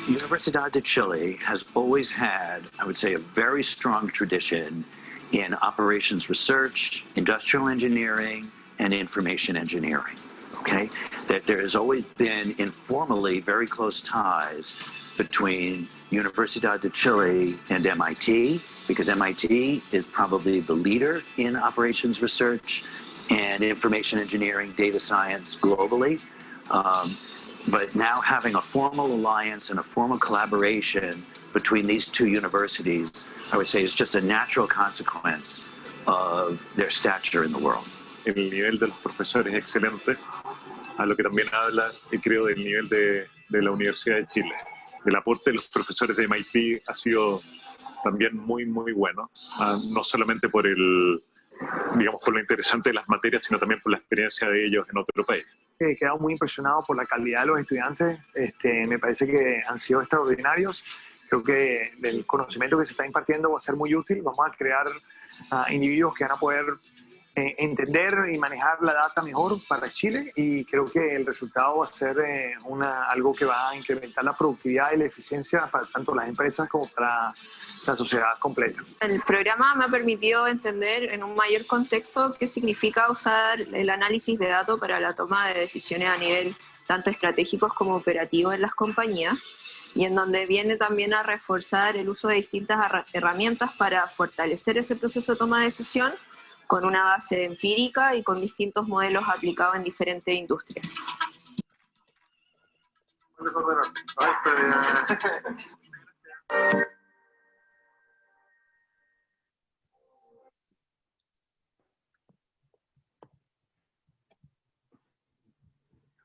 Universidad de Chile has always had, I would say, a very strong tradition in operations research, industrial engineering, and information engineering, okay? That there has always been informally very close ties between Universidad de Chile and MIT, because MIT is probably the leader in operations research and information engineering, data science globally. But now having a formal alliance and a formal collaboration between these two universities, I would say, is just a natural consequence of their stature in the world. El nivel de los profesores es excelente, a lo que también habla, y creo, del nivel de la Universidad de Chile. El aporte de los profesores de MIT ha sido también muy, muy bueno, no solamente por digamos, por lo interesante de las materias, sino también por la experiencia de ellos en otro país. He quedado muy impresionado por la calidad de los estudiantes. Me parece que han sido extraordinarios. Creo que el conocimiento que se está impartiendo va a ser muy útil. Vamos a crear individuos que van a poder entender y manejar la data mejor para Chile, y creo que el resultado va a ser algo que va a incrementar la productividad y la eficiencia para tanto las empresas como para la sociedad completa. El programa me ha permitido entender en un mayor contexto qué significa usar el análisis de datos para la toma de decisiones a nivel tanto estratégicos como operativos en las compañías, y en donde viene también a reforzar el uso de distintas herramientas para fortalecer ese proceso de toma de decisión con una base empírica y con distintos modelos aplicados en diferentes industrias.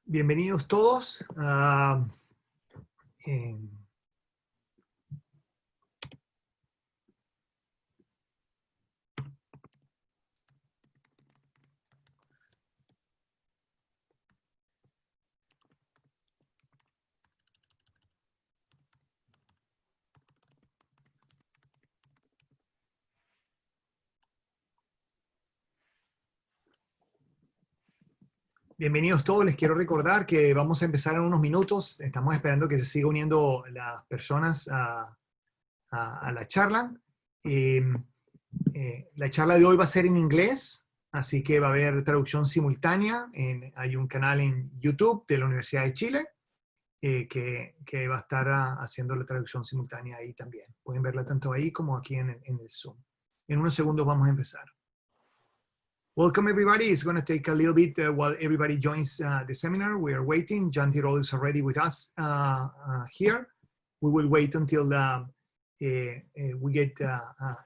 Bienvenidos todos. Bienvenidos todos, les quiero recordar que vamos a empezar en unos minutos. Estamos esperando que se siga uniendo las personas a la charla. La charla de hoy va a ser en inglés, así que va a haber traducción simultánea. Hay un canal en YouTube de la Universidad de Chile que va a estar haciendo la traducción simultánea ahí también. Pueden verla tanto ahí como aquí en el Zoom. En unos segundos vamos a empezar. Welcome everybody. It's going to take a little bit while everybody joins the seminar. We are waiting. Tirole is already with us here. We will wait until we get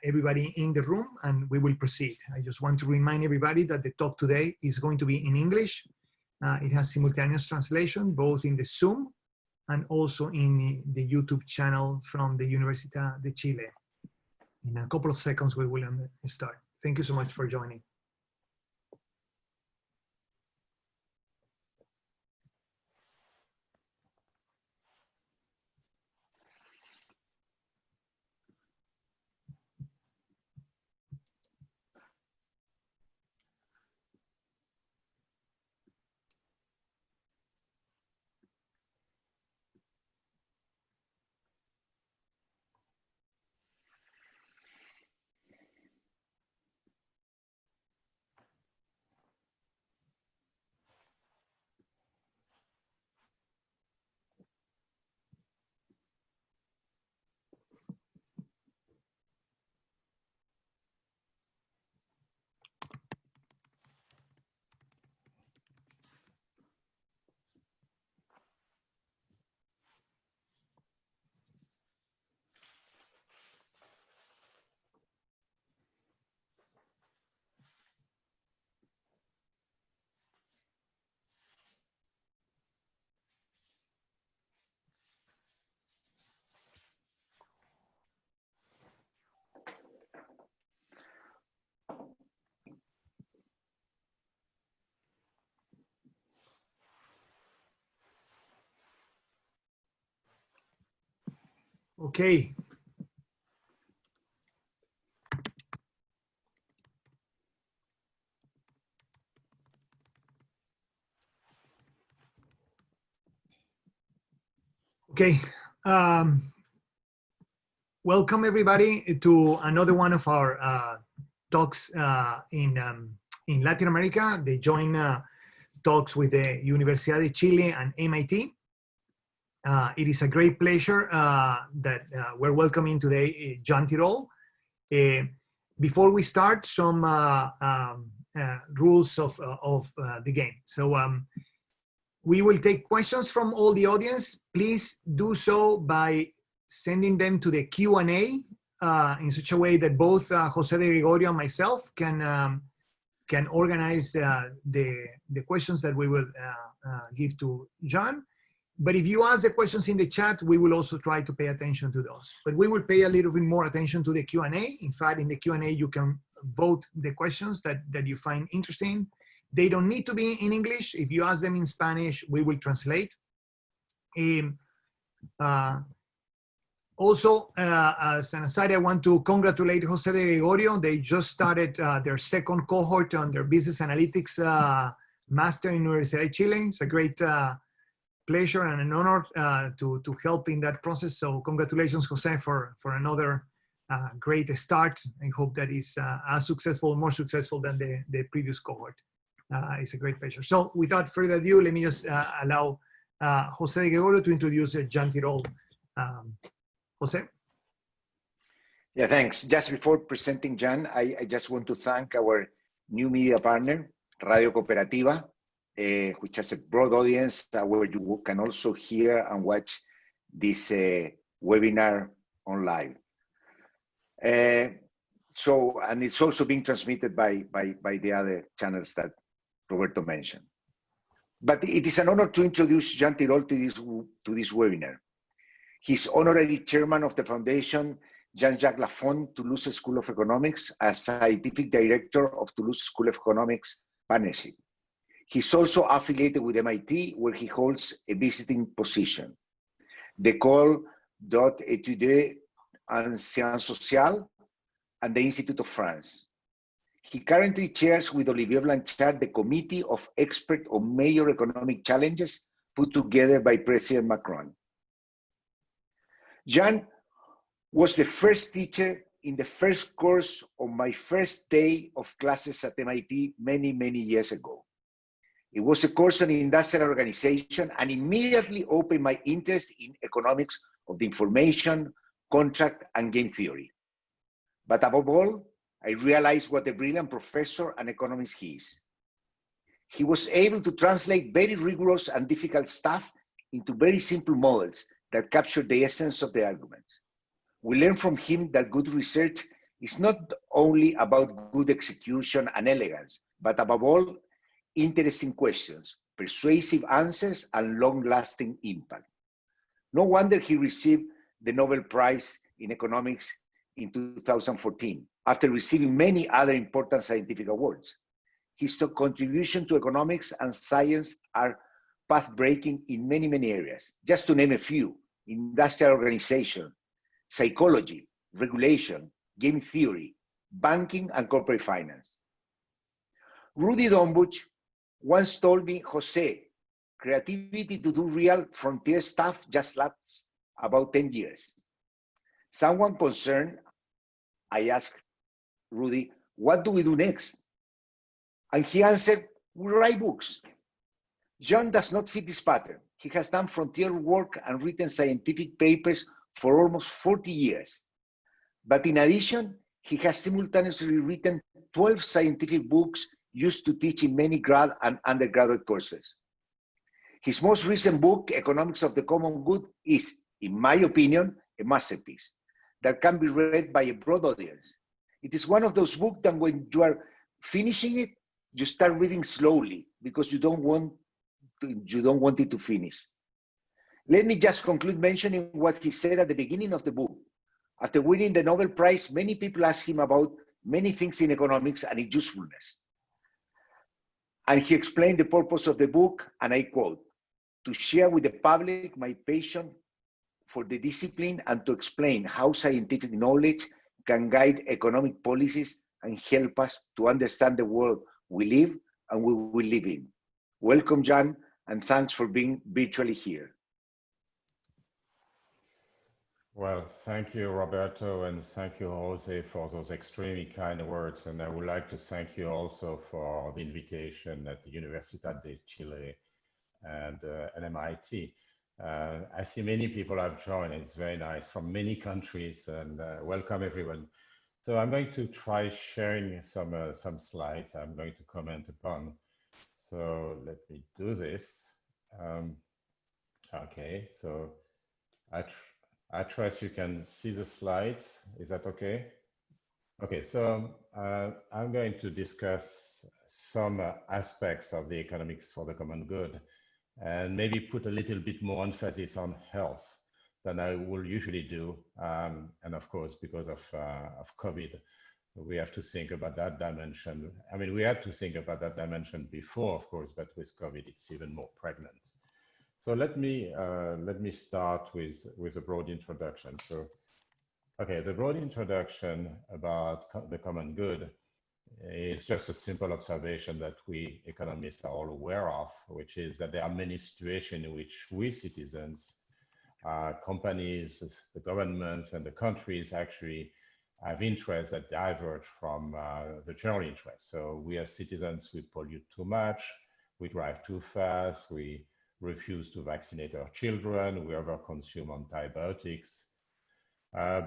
everybody in the room and we will proceed. I just want to remind everybody that the talk today is going to be in English. It has simultaneous translation both in the Zoom and also in the YouTube channel from the Universidad de Chile. In a couple of seconds we will start. Thank you so much for joining. Okay. Okay, Welcome everybody to another one of our talks in Latin America. They join talks with the Universidad de Chile and MIT. It is a great pleasure that we're welcoming today John Tirole. Before we start, some rules of the game. So we will take questions from all the audience. Please do so by sending them to the Q&A in such a way that both Jose de Gregorio and myself can organize the questions that we will give to John. But if you ask the questions in the chat, we will also try to pay attention to those. But we will pay a little bit more attention to the Q&A. In fact, in the Q&A, you can vote the questions that you find interesting. They don't need to be in English. If you ask them in Spanish, we will translate. Also, as an aside, I want to congratulate Jose de Gregorio. They just started their second cohort on their business analytics master in Universidad de Chile. It's a great pleasure and an honor to help in that process. So congratulations, Jose, for another great start. I hope that is as successful, more successful than the previous cohort. It's a great pleasure. So without further ado, let me just allow Jose de Gregorio to introduce John Tirole. Jose? Yeah, thanks. Just before presenting John, I just want to thank our new media partner, Radio Cooperativa, which has a broad audience where you can also hear and watch this webinar online. And it's also being transmitted by the other channels that Roberto mentioned. But it is an honor to introduce John Tirole to this webinar. He's honorary chairman of the Foundation Jean-Jacques Lafond Toulouse School of Economics as scientific director of Toulouse School of Economics Partnership. He's also affiliated with MIT, where he holds a visiting position. L'École d'études en sciences sociales and the Institute of France. He currently chairs with Olivier Blanchard the Committee of Experts on Major Economic Challenges put together by President Macron. John was the first teacher in the first course on my first day of classes at MIT many, many years ago. It was a course on industrial organization and immediately opened my interest in economics of the information, contract, and game theory. But above all, I realized what a brilliant professor and economist he is. He was able to translate very rigorous and difficult stuff into very simple models that capture the essence of the arguments. We learn from him that good research is not only about good execution and elegance, but above all, interesting questions, persuasive answers, and long-lasting impact. No wonder he received the Nobel Prize in Economics in 2014, after receiving many other important scientific awards. His contribution to economics and science are path-breaking in many, many areas. Just to name a few: industrial organization, psychology, regulation, game theory, banking, and corporate finance. Rudy Dombuch once told me, Jose, creativity to do real frontier stuff just lasts about 10 years. Someone concerned, I asked Rudy, what do we do next? And he answered, we write books. John does not fit this pattern. He has done frontier work and written scientific papers for almost 40 years. But in addition, he has simultaneously written 12 scientific books used to teach in many grad and undergraduate courses. His most recent book, Economics of the Common Good, is, in my opinion, a masterpiece that can be read by a broad audience. It is one of those books that when you are finishing it, you start reading slowly because you don't want it to finish. Let me just conclude mentioning what he said at the beginning of the book. After winning the Nobel Prize, many people asked him about many things in economics and its usefulness. And he explained the purpose of the book, and I quote, to share with the public my passion for the discipline and to explain how scientific knowledge can guide economic policies and help us to understand the world we live and we will live in. Welcome, John, and thanks for being virtually here. Well, thank you, Roberto, and thank you, Jose, for those extremely kind words. And I would like to thank you also for the invitation at the Universidad de Chile and MIT. I see many people have joined. It's very nice from many countries, and welcome everyone. So I'm going to try sharing some slides I'm going to comment upon. So let me do this. Okay, so I trust you can see the slides. Is that okay? Okay, so I'm going to discuss some aspects of the economics for the common good and maybe put a little bit more emphasis on health than I will usually do. And of course, because of COVID, we have to think about that dimension. I mean, we had to think about that dimension before, of course, but with COVID, it's even more pregnant. So let me start with a broad introduction. So, okay, the broad introduction about the common good is just a simple observation that we economists are all aware of, which is that there are many situations in which we citizens, companies, the governments, and the countries actually have interests that diverge from the general interest. So we as citizens, we pollute too much, we drive too fast, we refuse to vaccinate our children, we overconsume antibiotics.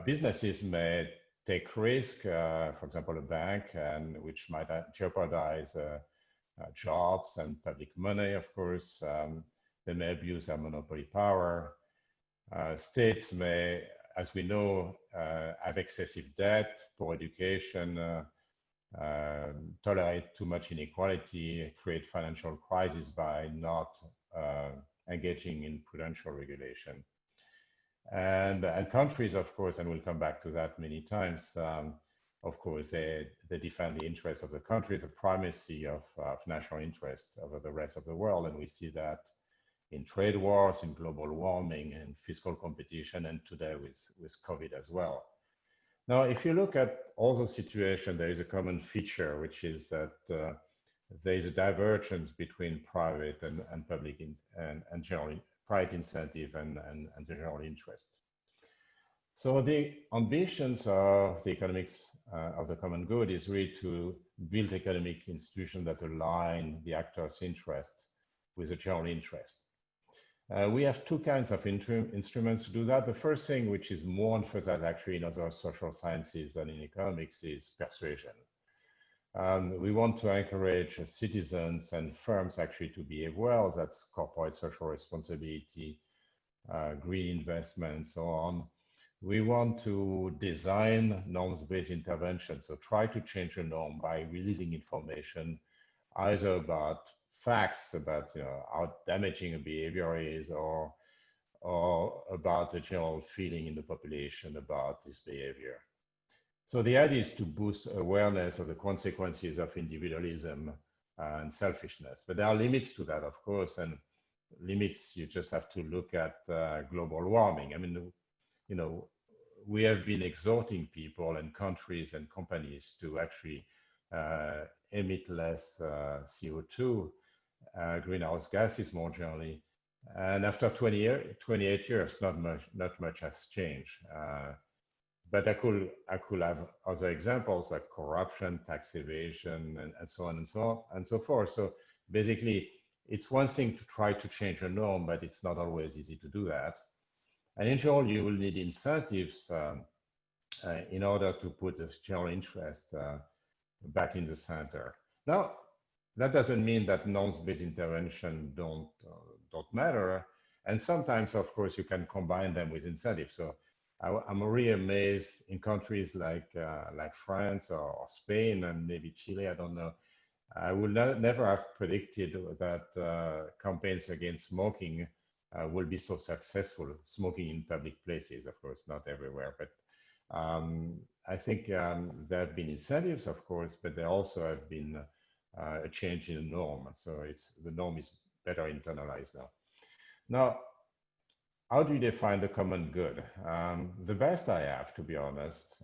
Businesses may take risk, for example, a bank, and which might jeopardize jobs and public money, of course. They may abuse their monopoly power. States may, as we know, have excessive debt, poor education, tolerate too much inequality, create financial crises by not engaging in prudential regulation. And countries, of course, and we'll come back to that many times, of course, they defend the interests of the country, the primacy of national interests over the rest of the world. And we see that in trade wars, in global warming, and fiscal competition, and today with COVID as well. Now, if you look at all those situations, there is a common feature, which is that there is a divergence between private and public and general private incentive and general interest. So the ambitions of the economics of the common good is really to build economic institutions that align the actors' interests with the general interest. We have two kinds of instruments to do that. The first thing, which is more emphasized actually in other social sciences than in economics, is persuasion. We want to encourage citizens and firms actually to behave well. That's corporate social responsibility, green investment, and so on. We want to design norms-based interventions. So try to change a norm by releasing information either about facts about how damaging a behavior is or about the general feeling in the population about this behavior. So the idea is to boost awareness of the consequences of individualism and selfishness. But there are limits to that, of course, and limits you just have to look at global warming. I mean, we have been exhorting people and countries and companies to actually emit less CO2, greenhouse gases more generally. And after 28 years, not much has changed. But I could have other examples like corruption, tax evasion, and so on and so forth. So basically, it's one thing to try to change a norm, but it's not always easy to do that. And in general, you will need incentives in order to put this general interest back in the center. Now, that doesn't mean that norms-based intervention don't matter. And sometimes, of course, you can combine them with incentives. So I'm really amazed in countries like France or Spain and maybe Chile, I don't know. I would never have predicted that campaigns against smoking will be so successful. Smoking in public places, of course, not everywhere, but I think there have been incentives, of course, but there also have been a change in the norm. So the norm is better internalized now. Now, how do you define the common good? The best I have, to be honest,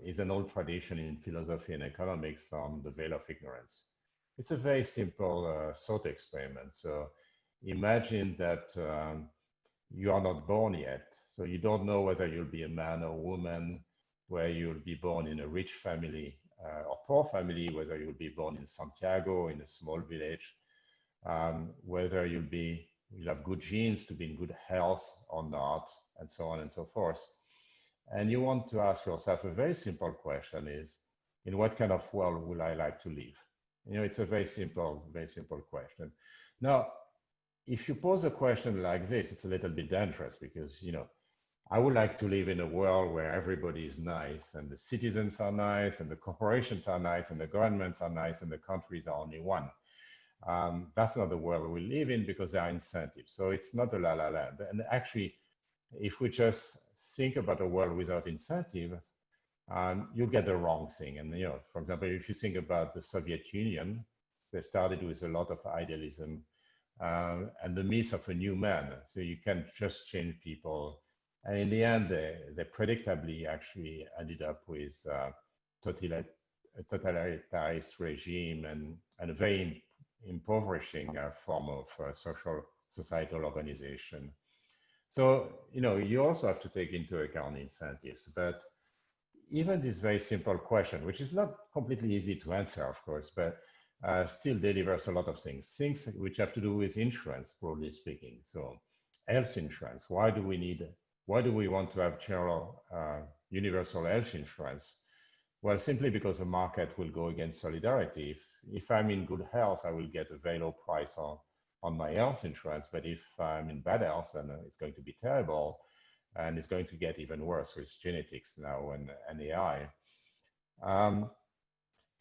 is an old tradition in philosophy and economics on the veil of ignorance. It's a very simple thought experiment. So imagine that you are not born yet. So you don't know whether you'll be a man or woman, where you'll be born in a rich family or poor family, whether you'll be born in Santiago, in a small village, whether you'll have good genes to be in good health or not, and so on and so forth. And you want to ask yourself a very simple question is, in what kind of world would I like to live? You know, it's a very simple question. Now, if you pose a question like this, it's a little bit dangerous because, you know, I would like to live in a world where everybody is nice and the citizens are nice and the corporations are nice and the governments are nice and the countries are only one. That's not the world we live in because there are incentives. So it's not a la-la land. And actually, if we just think about a world without incentives, you get the wrong thing. And, you know, for example, if you think about the Soviet Union, they started with a lot of idealism and the myth of a new man. So you can just change people. And in the end, they predictably actually ended up with a totalitarist regime and a very impoverishing form of societal organization. So, you know, you also have to take into account incentives. But even this very simple question, which is not completely easy to answer, of course, but still delivers a lot of things which have to do with insurance, broadly speaking. So health insurance, why do we want to have general universal health insurance? Well, simply because the market will go against solidarity. If I'm in good health, I will get a very low price on my health insurance. But if I'm in bad health, then it's going to be terrible. And it's going to get even worse with genetics now and AI.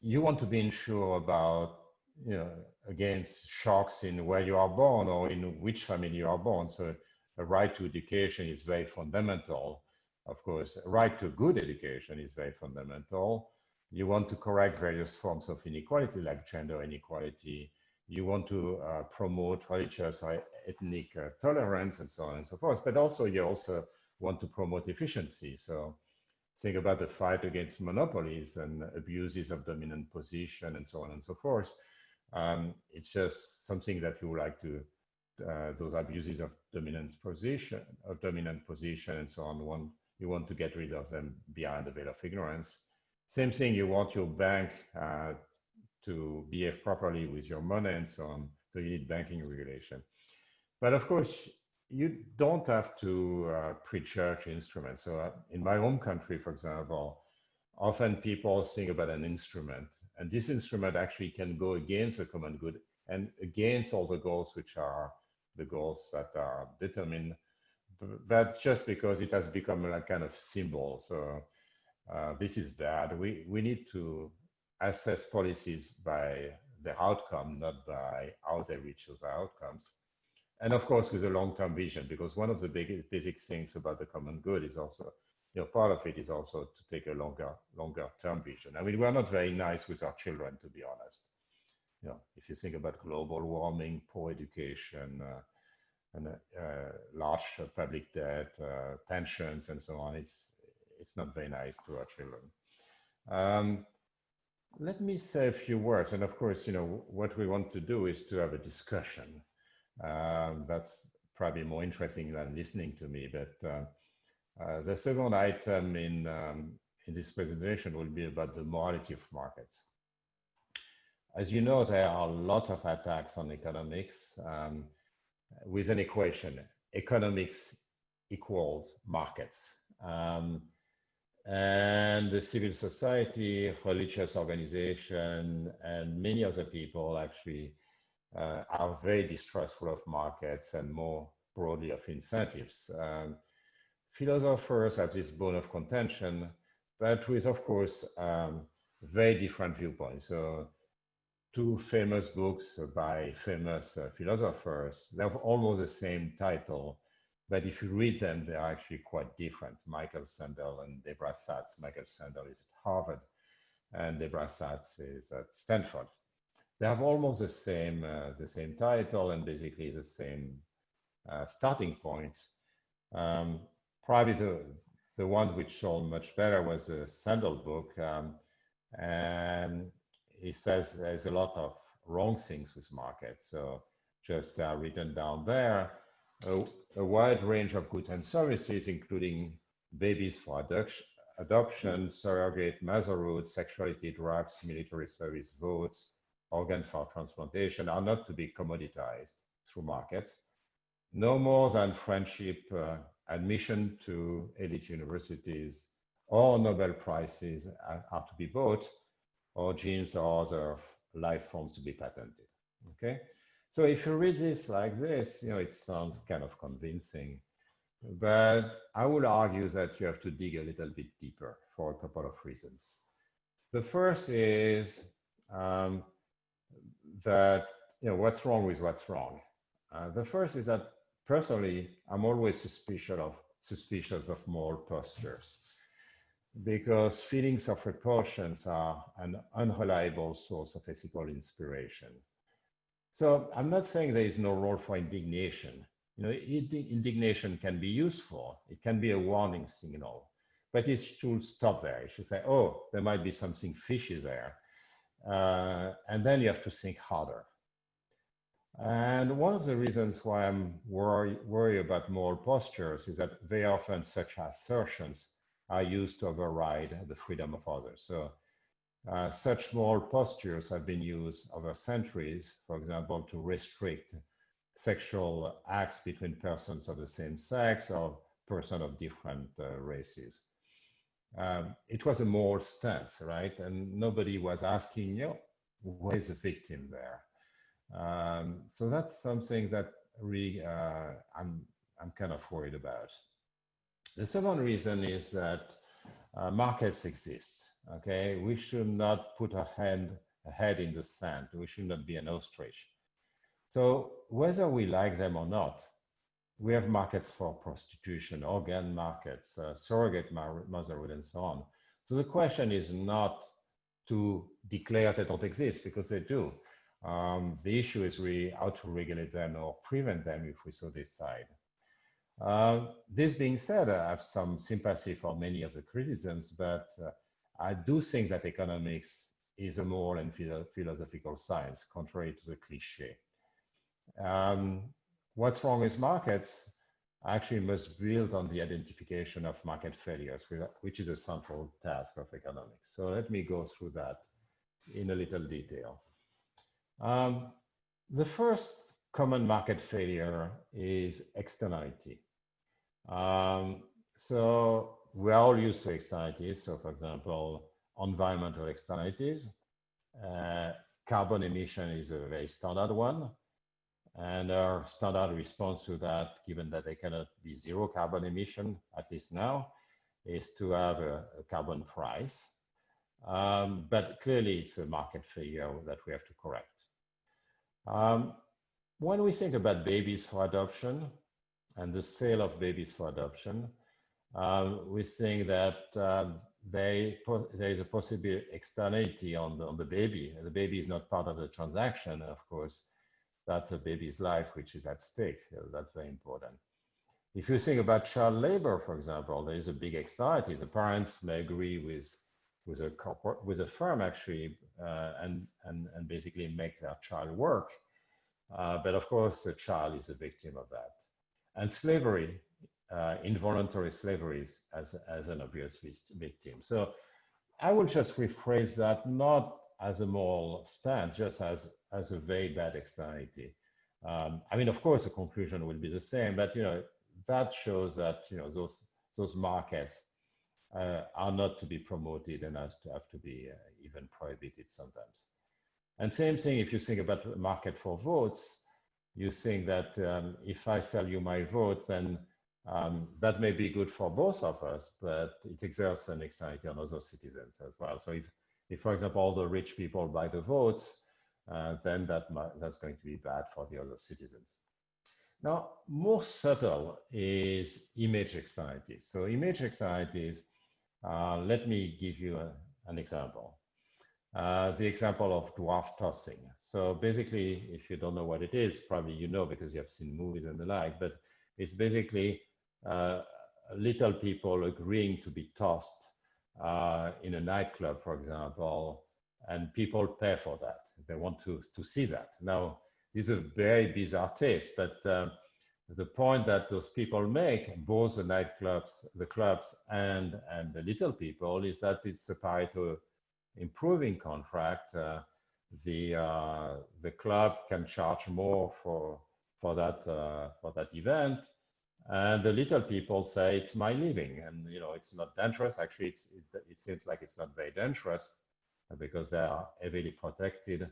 You want to be insured about, you know, against shocks in where you are born or in which family you are born. So a right to education is very fundamental. Of course, a right to good education is very fundamental. You want to correct various forms of inequality, like gender inequality. You want to promote religious or ethnic tolerance and so on and so forth. But also, you also want to promote efficiency. So think about the fight against monopolies and abuses of dominant position and so on and so forth. It's just something that you would like to, those abuses of dominant position and so on, you want to get rid of them behind the veil of ignorance. Same thing, you want your bank to behave properly with your money and so on, so you need banking regulation. But of course, you don't have to prejudge instruments. So in my home country, for example, often people think about an instrument, and this instrument actually can go against the common good and against all the goals which are the goals that are determined, but just because it has become a kind of symbol. So this is bad. We need to assess policies by the outcome, not by how they reach those outcomes. And of course, with a long-term vision, because one of the basic things about the common good is also, you know, part of it is also to take a longer-term vision. I mean, we're not very nice with our children, to be honest. You know, if you think about global warming, poor education, and large public debt, pensions, and so on, it's not very nice to our children. Let me say a few words. And of course, you know, what we want to do is to have a discussion. That's probably more interesting than listening to me. But the second item in this presentation will be about the morality of markets. As you know, there are lots of attacks on economics with an equation: economics equals markets. And the civil society, religious organization, and many other people actually are very distrustful of markets and more broadly of incentives. Philosophers have this bone of contention, but with, of course, very different viewpoints. So two famous books by famous philosophers, they have almost the same title, but if you read them, they are actually quite different. Michael Sandel and Deborah Satz. Michael Sandel is at Harvard, and Deborah Satz is at Stanford. They have almost the same title and basically the same starting point. Probably the one which sold much better was the Sandel book, and he says there's a lot of wrong things with markets. So just written down there. a wide range of goods and services, including babies for adoption, surrogate, motherhood, sexuality, drugs, military service, votes, organs for transplantation, are not to be commoditized through markets. No more than friendship, admission to elite universities, or Nobel Prizes are to be bought, or genes or other life forms to be patented. Okay, so if you read this like this, it sounds kind of convincing, but I would argue that you have to dig a little bit deeper for a couple of reasons. The first is that what's wrong with what's wrong. The first is that personally, I'm always suspicious of moral postures, because feelings of repulsions are an unreliable source of ethical inspiration. So I'm not saying there is no role for indignation. Indignation can be useful. It can be a warning signal, but it should stop there. It should say, oh, there might be something fishy there. And then you have to think harder. And one of the reasons why I'm worried about moral postures is that very often such assertions are used to override the freedom of others. So such moral postures have been used over centuries, for example, to restrict sexual acts between persons of the same sex or persons of different races. It was a moral stance, right? And nobody was asking, where is the victim there? So that's something that really I'm kind of worried about. The second reason is that markets exist. Okay, we should not put our head in the sand. We should not be an ostrich. So whether we like them or not, we have markets for prostitution, organ markets, surrogate motherhood, and so on. So the question is not to declare they don't exist, because they do. The issue is really how to regulate them or prevent them if we so decide. This being said, I have some sympathy for many of the criticisms, but I do think that economics is a moral and philosophical science, contrary to the cliche. What's wrong with markets actually must build on the identification of market failures, which is a central task of economics. So let me go through that in a little detail. The first common market failure is externality. So we're all used to externalities. So for example, environmental externalities. Carbon emission is a very standard one. And our standard response to that, given that there cannot be zero carbon emission, at least now, is to have a carbon price. But clearly it's a market failure that we have to correct. When we think about babies for adoption and the sale of babies for adoption, we think that there is a possible externality on the baby. The baby is not part of the transaction, of course. That's a baby's life which is at stake. So that's very important. If you think about child labor, for example, there is a big externality. The parents may agree with a firm actually, and basically make their child work. But of course, the child is a victim of that. And slavery, involuntary slavery, as an obvious victim. So I will just rephrase that not as a moral stance, just as a very bad externality. I mean, of course, the conclusion will be the same, but that shows that those markets are not to be promoted and have to be even prohibited sometimes. And same thing if you think about the market for votes, you think that if I sell you my vote, then that may be good for both of us, but it exerts an externality on other citizens as well. So if for example, all the rich people buy the votes, then that's going to be bad for the other citizens. Now, more subtle is image externalities. So image externalities, let me give you an example. The example of dwarf tossing. So basically, if you don't know what it is, probably you know because you have seen movies and the like, but it's basically little people agreeing to be tossed in a nightclub, for example, and people pay for that. They want to see that. Now, this is a very bizarre taste, but the point that those people make, both the nightclubs, the clubs, and the little people, is that it's a Pareto improving contract. The club can charge more for that event, and the little people say it's my living, and it's not dangerous. Actually, it seems like it's not very dangerous because they are heavily protected,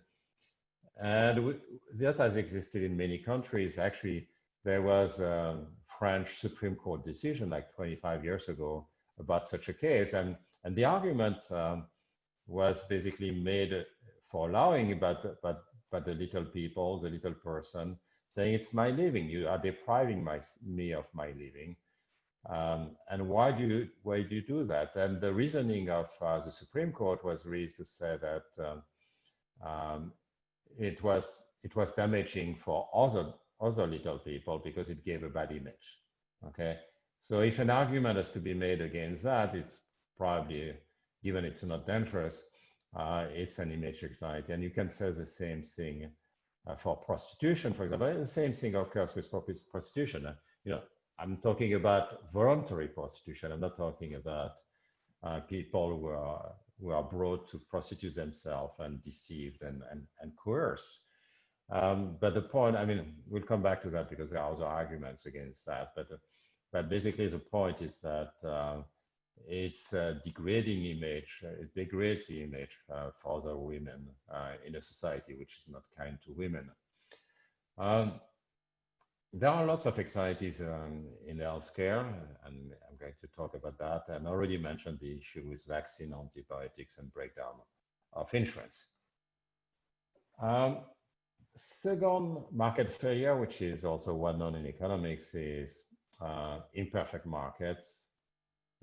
and that has existed in many countries. Actually, there was a French Supreme Court decision like 25 years ago about such a case, and the argument was basically made for allowing, but the little people, the little person, saying it's my living. You are depriving me of my living, and why do you do that? And the reasoning of the Supreme Court was really to say that it was damaging for other little people because it gave a bad image. Okay, so if an argument has to be made against that, it's probably, given it's not dangerous, it's an image anxiety. And you can say the same thing for prostitution, for example. The same thing occurs with prostitution. I'm talking about voluntary prostitution. I'm not talking about people who are brought to prostitute themselves and deceived and coerced. But the point, we'll come back to that because there are other arguments against that. But basically, the point is that it's a degrading image. It degrades the image for other women in a society which is not kind to women. There are lots of anxieties in healthcare, and I'm going to talk about that. And I already mentioned the issue with vaccine, antibiotics, and breakdown of insurance. Second market failure, which is also well known in economics, is imperfect markets.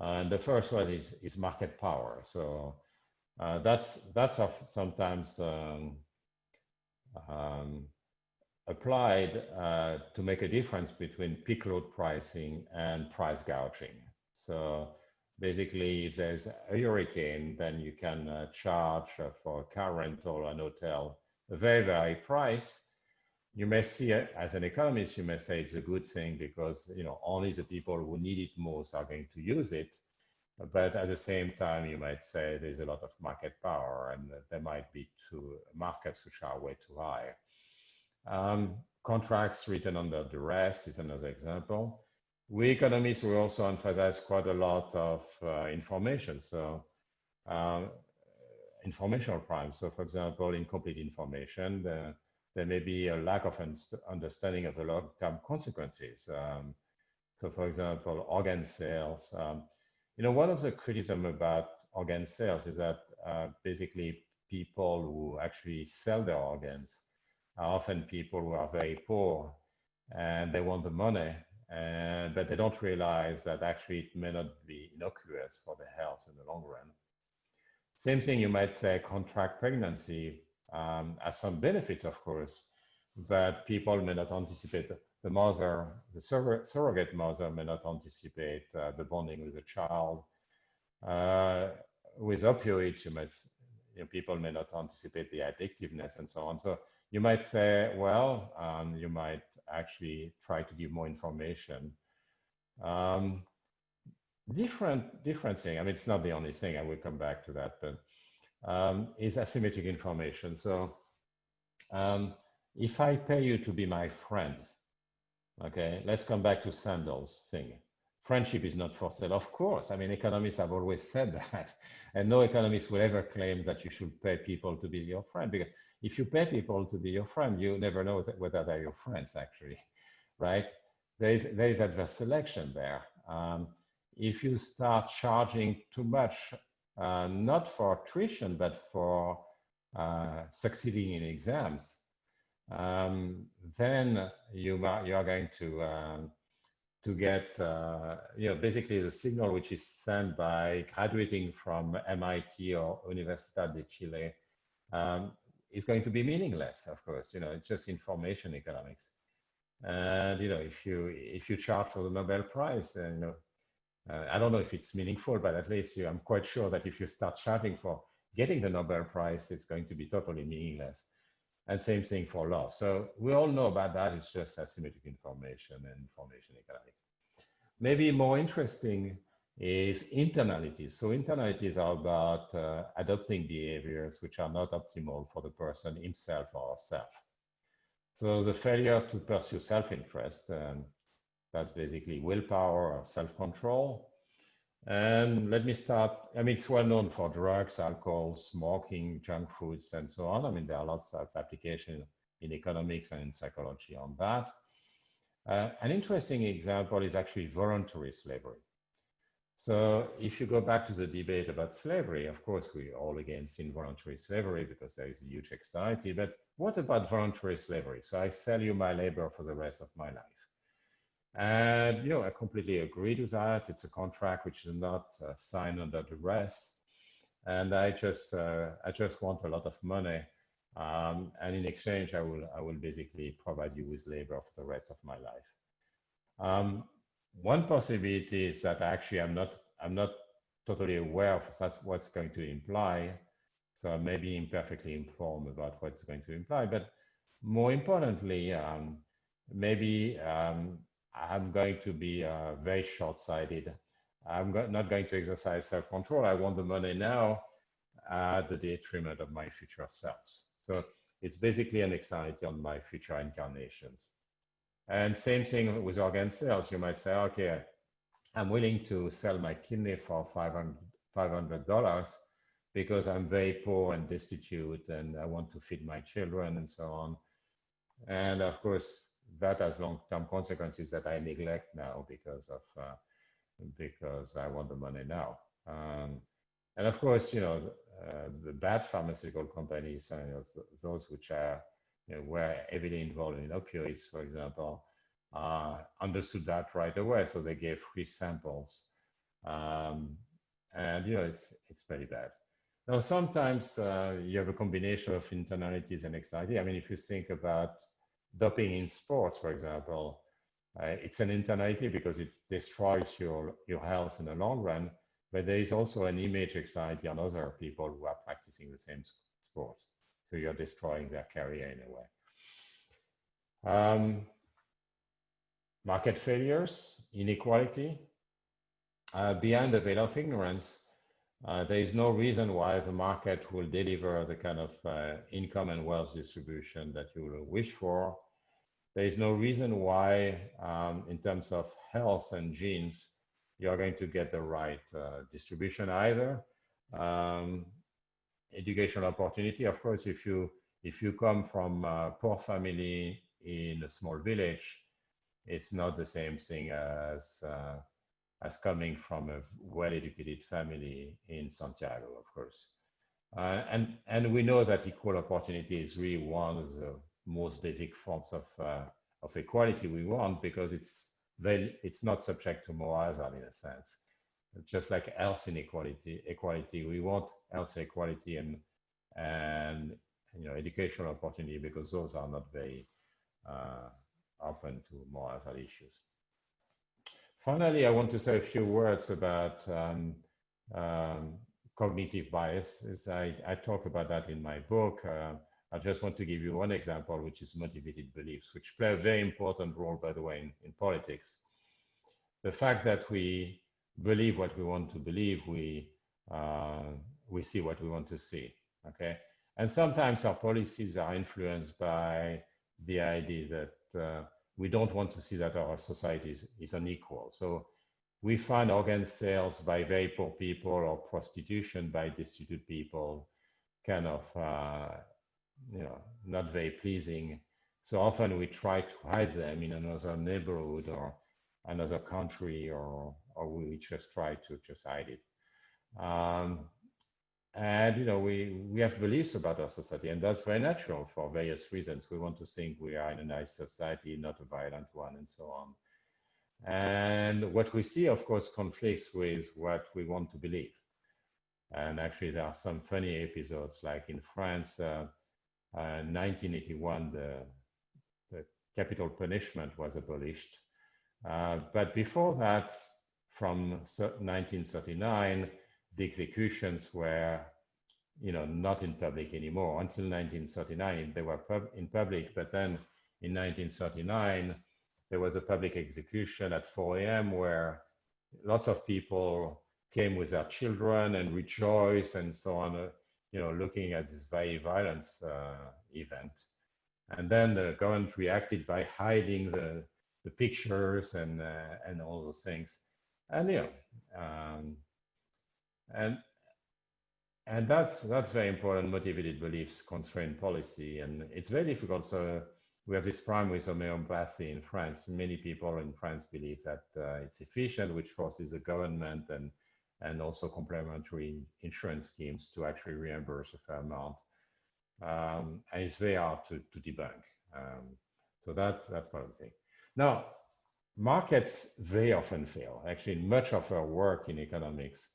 And the first one is market power. So that's sometimes applied to make a difference between peak load pricing and price gouging. So basically, if there's a hurricane, then you can charge for a car rental or an hotel a very, very high price. You may see it as an economist, you may say it's a good thing because only the people who need it most are going to use it. But at the same time, you might say there's a lot of market power and there might be two markups which are way too high. Contracts written under duress is another example. We economists will also emphasize quite a lot of information. So informational crimes. So for example, incomplete information, there may be a lack of understanding of the long-term consequences. So for example, organ sales. One of the criticism about organ sales is that basically people who actually sell their organs are often people who are very poor and they want the money, but they don't realize that actually it may not be innocuous for their health in the long run. Same thing, you might say contract pregnancy has some benefits, of course, but people may not anticipate the mother, the surrogate mother may not anticipate the bonding with the child. With opioids, people may not anticipate the addictiveness and so on. So you might say, well, you might actually try to give more information. Different thing, it's not the only thing, I will come back to that, but is asymmetric information. So if I pay you to be my friend, okay, let's come back to Sandel's thing. Friendship is not for sale, of course. Economists have always said that, and no economist will ever claim that you should pay people to be your friend, because if you pay people to be your friend, you never know whether they're your friends, actually, right? There is adverse selection there. If you start charging too much, not for tuition, but for succeeding in exams, then you are going to get, basically the signal which is sent by graduating from MIT or Universidad de Chile is going to be meaningless, of course. It's just information economics. And, if you charge for the Nobel Prize, I don't know if it's meaningful, but at least I'm quite sure that if you start charging for getting the Nobel Prize, it's going to be totally meaningless. And same thing for love. So we all know about that. It's just asymmetric information and information economics. Maybe more interesting is internalities. So internalities are about adopting behaviors which are not optimal for the person himself or herself. So the failure to pursue self-interest, that's basically willpower or self-control. And let me start, I mean, it's well known for drugs, alcohol, smoking, junk foods, and so on. I mean, there are lots of applications in economics and in psychology on that. An interesting example is actually voluntary slavery. So if you go back to the debate about slavery, of course, we're all against involuntary slavery because there is a huge externality, but what about voluntary slavery? So I sell you my labor for the rest of my life. And, you know, I completely agree to that. It's a contract which is not signed under duress. And I just want a lot of money. And in exchange, I will basically provide you with labor for the rest of my life. One possibility is that actually I'm not totally aware of that's what's going to imply. So I may be imperfectly informed about what's going to imply. But more importantly, maybe I'm going to be very short-sighted. I'm not going to exercise self-control. I want the money now at the detriment of my future selves. So it's basically an anxiety on my future incarnations. And same thing with organ sales. You might say, okay, I'm willing to sell my kidney for $500 because I'm very poor and destitute and I want to feed my children and so on. And of course, that has long-term consequences that I neglect now because I want the money now. And of course, you know, the bad pharmaceutical companies, those which are were heavily involved in opioids, for example, understood that right away. So they gave free samples, and you know it's very bad. Now sometimes you have a combination of internalities and externalities. I mean, if you think about doping in sports, for example, it's an internality because it destroys your health in the long run. But there is also an image anxiety on other people who are practicing the same sport. So you're destroying their career in a way. Market failures, inequality. Behind the veil of ignorance, there is no reason why the market will deliver the kind of income and wealth distribution that you will wish for. There is no reason why, in terms of health and genes, you're going to get the right distribution either. Educational opportunity, of course, if you come from a poor family in a small village, it's not the same thing as coming from a well-educated family in Santiago, of course. And we know that equal opportunity is really one of the most basic forms of equality we want because it's not subject to moral hazard in a sense. Just like health equality, we want health equality and you know, educational opportunity because those are not very open to moral hazard issues. Finally, I want to say a few words about cognitive biases. I talk about that in my book. I just want to give you one example, which is motivated beliefs, which play a very important role, by the way, in politics. The fact that we believe what we want to believe, we see what we want to see, okay? And sometimes our policies are influenced by the idea that we don't want to see that our society is unequal. So we find organ sales by very poor people or prostitution by destitute people kind of, you know, not very pleasing. So often we try to hide them in another neighborhood or another country, or we just try to just hide it. And you know, we have beliefs about our society, and that's very natural for various reasons. We want to think we are in a nice society, not a violent one, and so on. And what we see, of course, conflicts with what we want to believe. And actually, there are some funny episodes, like in France, 1981, the capital punishment was abolished. But before that, from 1939, the executions were not in public anymore. Until 1939, they were in public, but then in 1939, there was a public execution at 4 a.m. where lots of people came with their children and rejoiced and so on, looking at this very violent event. And then the government reacted by hiding the pictures and all those things. And and that's very important. Motivated beliefs constrain policy, and it's very difficult. So we have this problem with homeopathy in France. Many people in France believe that it's efficient, which forces the government and also complementary insurance schemes to actually reimburse a fair amount. And it's very hard to debunk. So that's part of the thing. Now, markets very often fail. Actually, much of our work in economics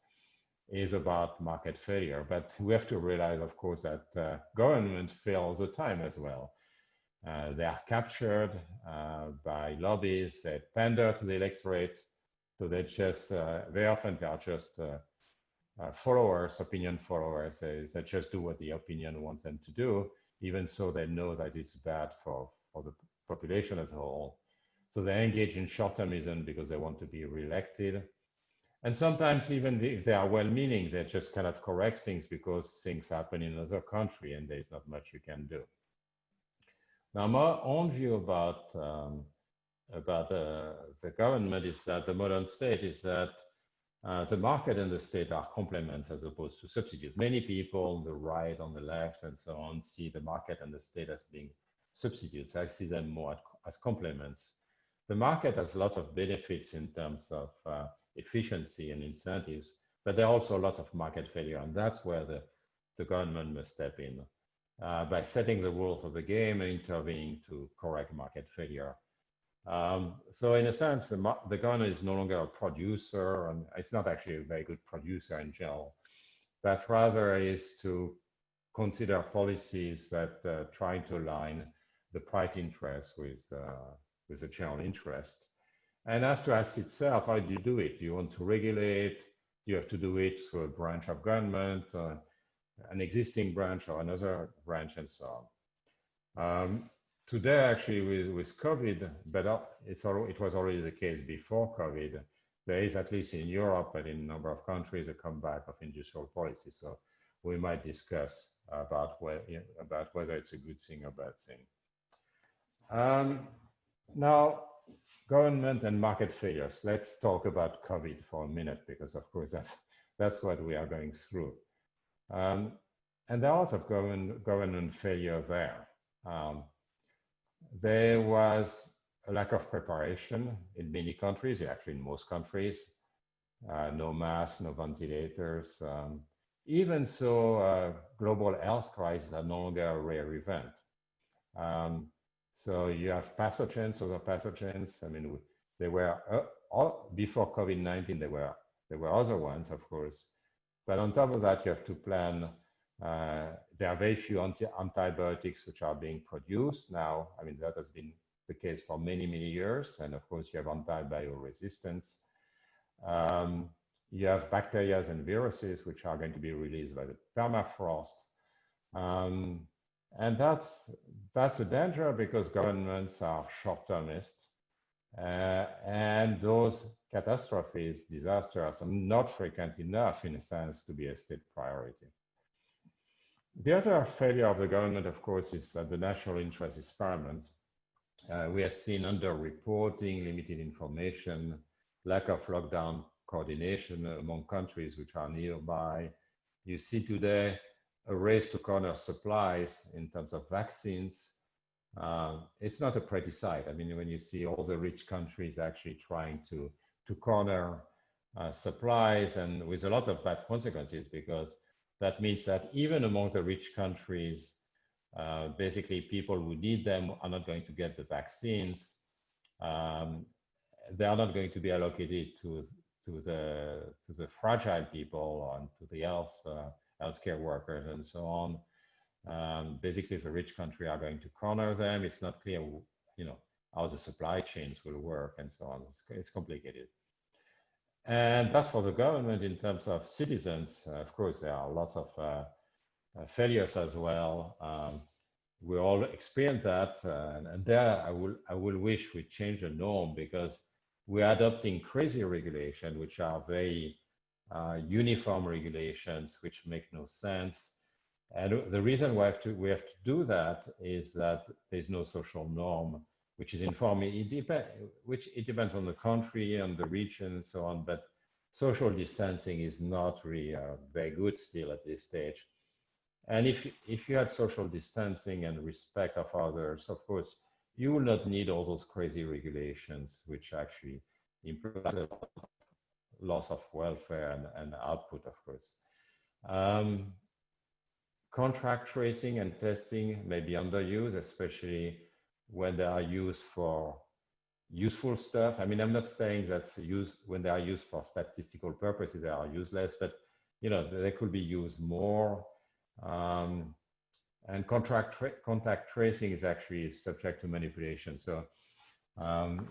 is about market failure, but we have to realize, of course, that government fail all the time as well. They are captured by lobbies, they pander to the electorate, so they just, very often they are just followers, opinion followers. They just do what the opinion wants them to do, even so they know that it's bad for the population as a whole. So they engage in short-termism because they want to be reelected. And sometimes even if they are well-meaning, they just cannot correct things because things happen in another country and there's not much you can do. Now, my own view about the government is that the modern state is that the market and the state are complements as opposed to substitutes. Many people on the right, on the left, and so on see the market and the state as being substitutes. I see them more as complements. The market has lots of benefits in terms of efficiency and incentives, but there are also lots of market failure, and that's where the government must step in by setting the rules of the game and intervening to correct market failure. So in a sense, the government is no longer a producer, and it's not actually a very good producer in general, but rather is to consider policies that try to align the private interest with the general interest. And as to ask itself, how do you do it? Do you want to regulate? You have to do it through a branch of government, an existing branch or another branch, and so on. Today, actually, with COVID, but it was already the case before COVID, there is, at least in Europe and in a number of countries, a comeback of industrial policy. So we might discuss about whether it's a good thing or bad thing. Now, government and market failures. Let's talk about COVID for a minute, because of course that's what we are going through. And there are lots of government failure there. There was a lack of preparation in many countries, actually in most countries. No masks, no ventilators. Even so, global health crises are no longer a rare event. So you have pathogens, other pathogens. I mean, they were before COVID-19. There were other ones, of course. But on top of that, you have to plan. There are very few antibiotics which are being produced now. I mean, that has been the case for many, many years. And of course, you have antibio-resistance. You have bacteria and viruses which are going to be released by the permafrost. And that's a danger because governments are short-termist. And those catastrophes, disasters, are not frequent enough, in a sense, to be a state priority. The other failure of the government, of course, is that the national interest is paramount. We have seen under-reporting, limited information, lack of lockdown coordination among countries which are nearby. You see today a race to corner supplies in terms of vaccines. It's not a pretty sight. I mean, when you see all the rich countries actually trying to corner supplies, and with a lot of bad consequences, because that means that even among the rich countries, basically people who need them are not going to get the vaccines. They are not going to be allocated to the fragile people and to the healthcare workers and so on. Basically, the rich country are going to corner them. It's not clear, how the supply chains will work and so on. It's complicated. And that's for the government. In terms of citizens, of course, there are lots of failures as well. We all experience that, and there I will wish we change the norm, because we're adopting crazy regulation, which are very uniform regulations, which make no sense. And the reason we have to do that is that there's no social norm, which is informing. It depends on the country, on the region, and so on. But social distancing is not really very good still at this stage. And if you have social distancing and respect of others, of course, you will not need all those crazy regulations, which actually imply a loss of welfare and output, of course. Contract tracing and testing may be underused, especially when they are used for useful stuff. I mean, I'm not saying that when they are used for statistical purposes, they are useless, but they could be used more. And contact tracing is actually subject to manipulation. So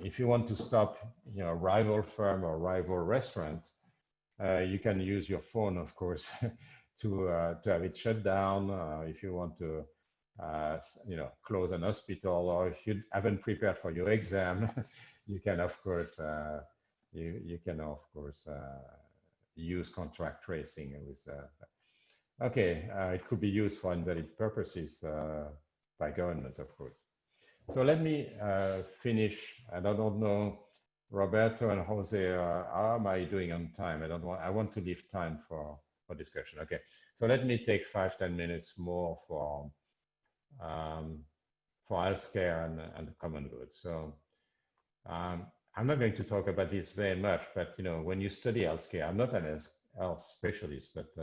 if you want to stop a rival firm or rival restaurant, you can use your phone, of course, to have it shut down. If you want to close an hospital, or if you haven't prepared for your exam, you can of course use contract tracing with okay, it could be used for invalid purposes by governments, of course. So let me finish. I don't know, Roberto and Jose, how am I doing on time? I want to leave time for discussion. Okay, so let me take 5-10 minutes more for healthcare and common good. So I'm not going to talk about this very much, but when you study healthcare, I'm not an health specialist, but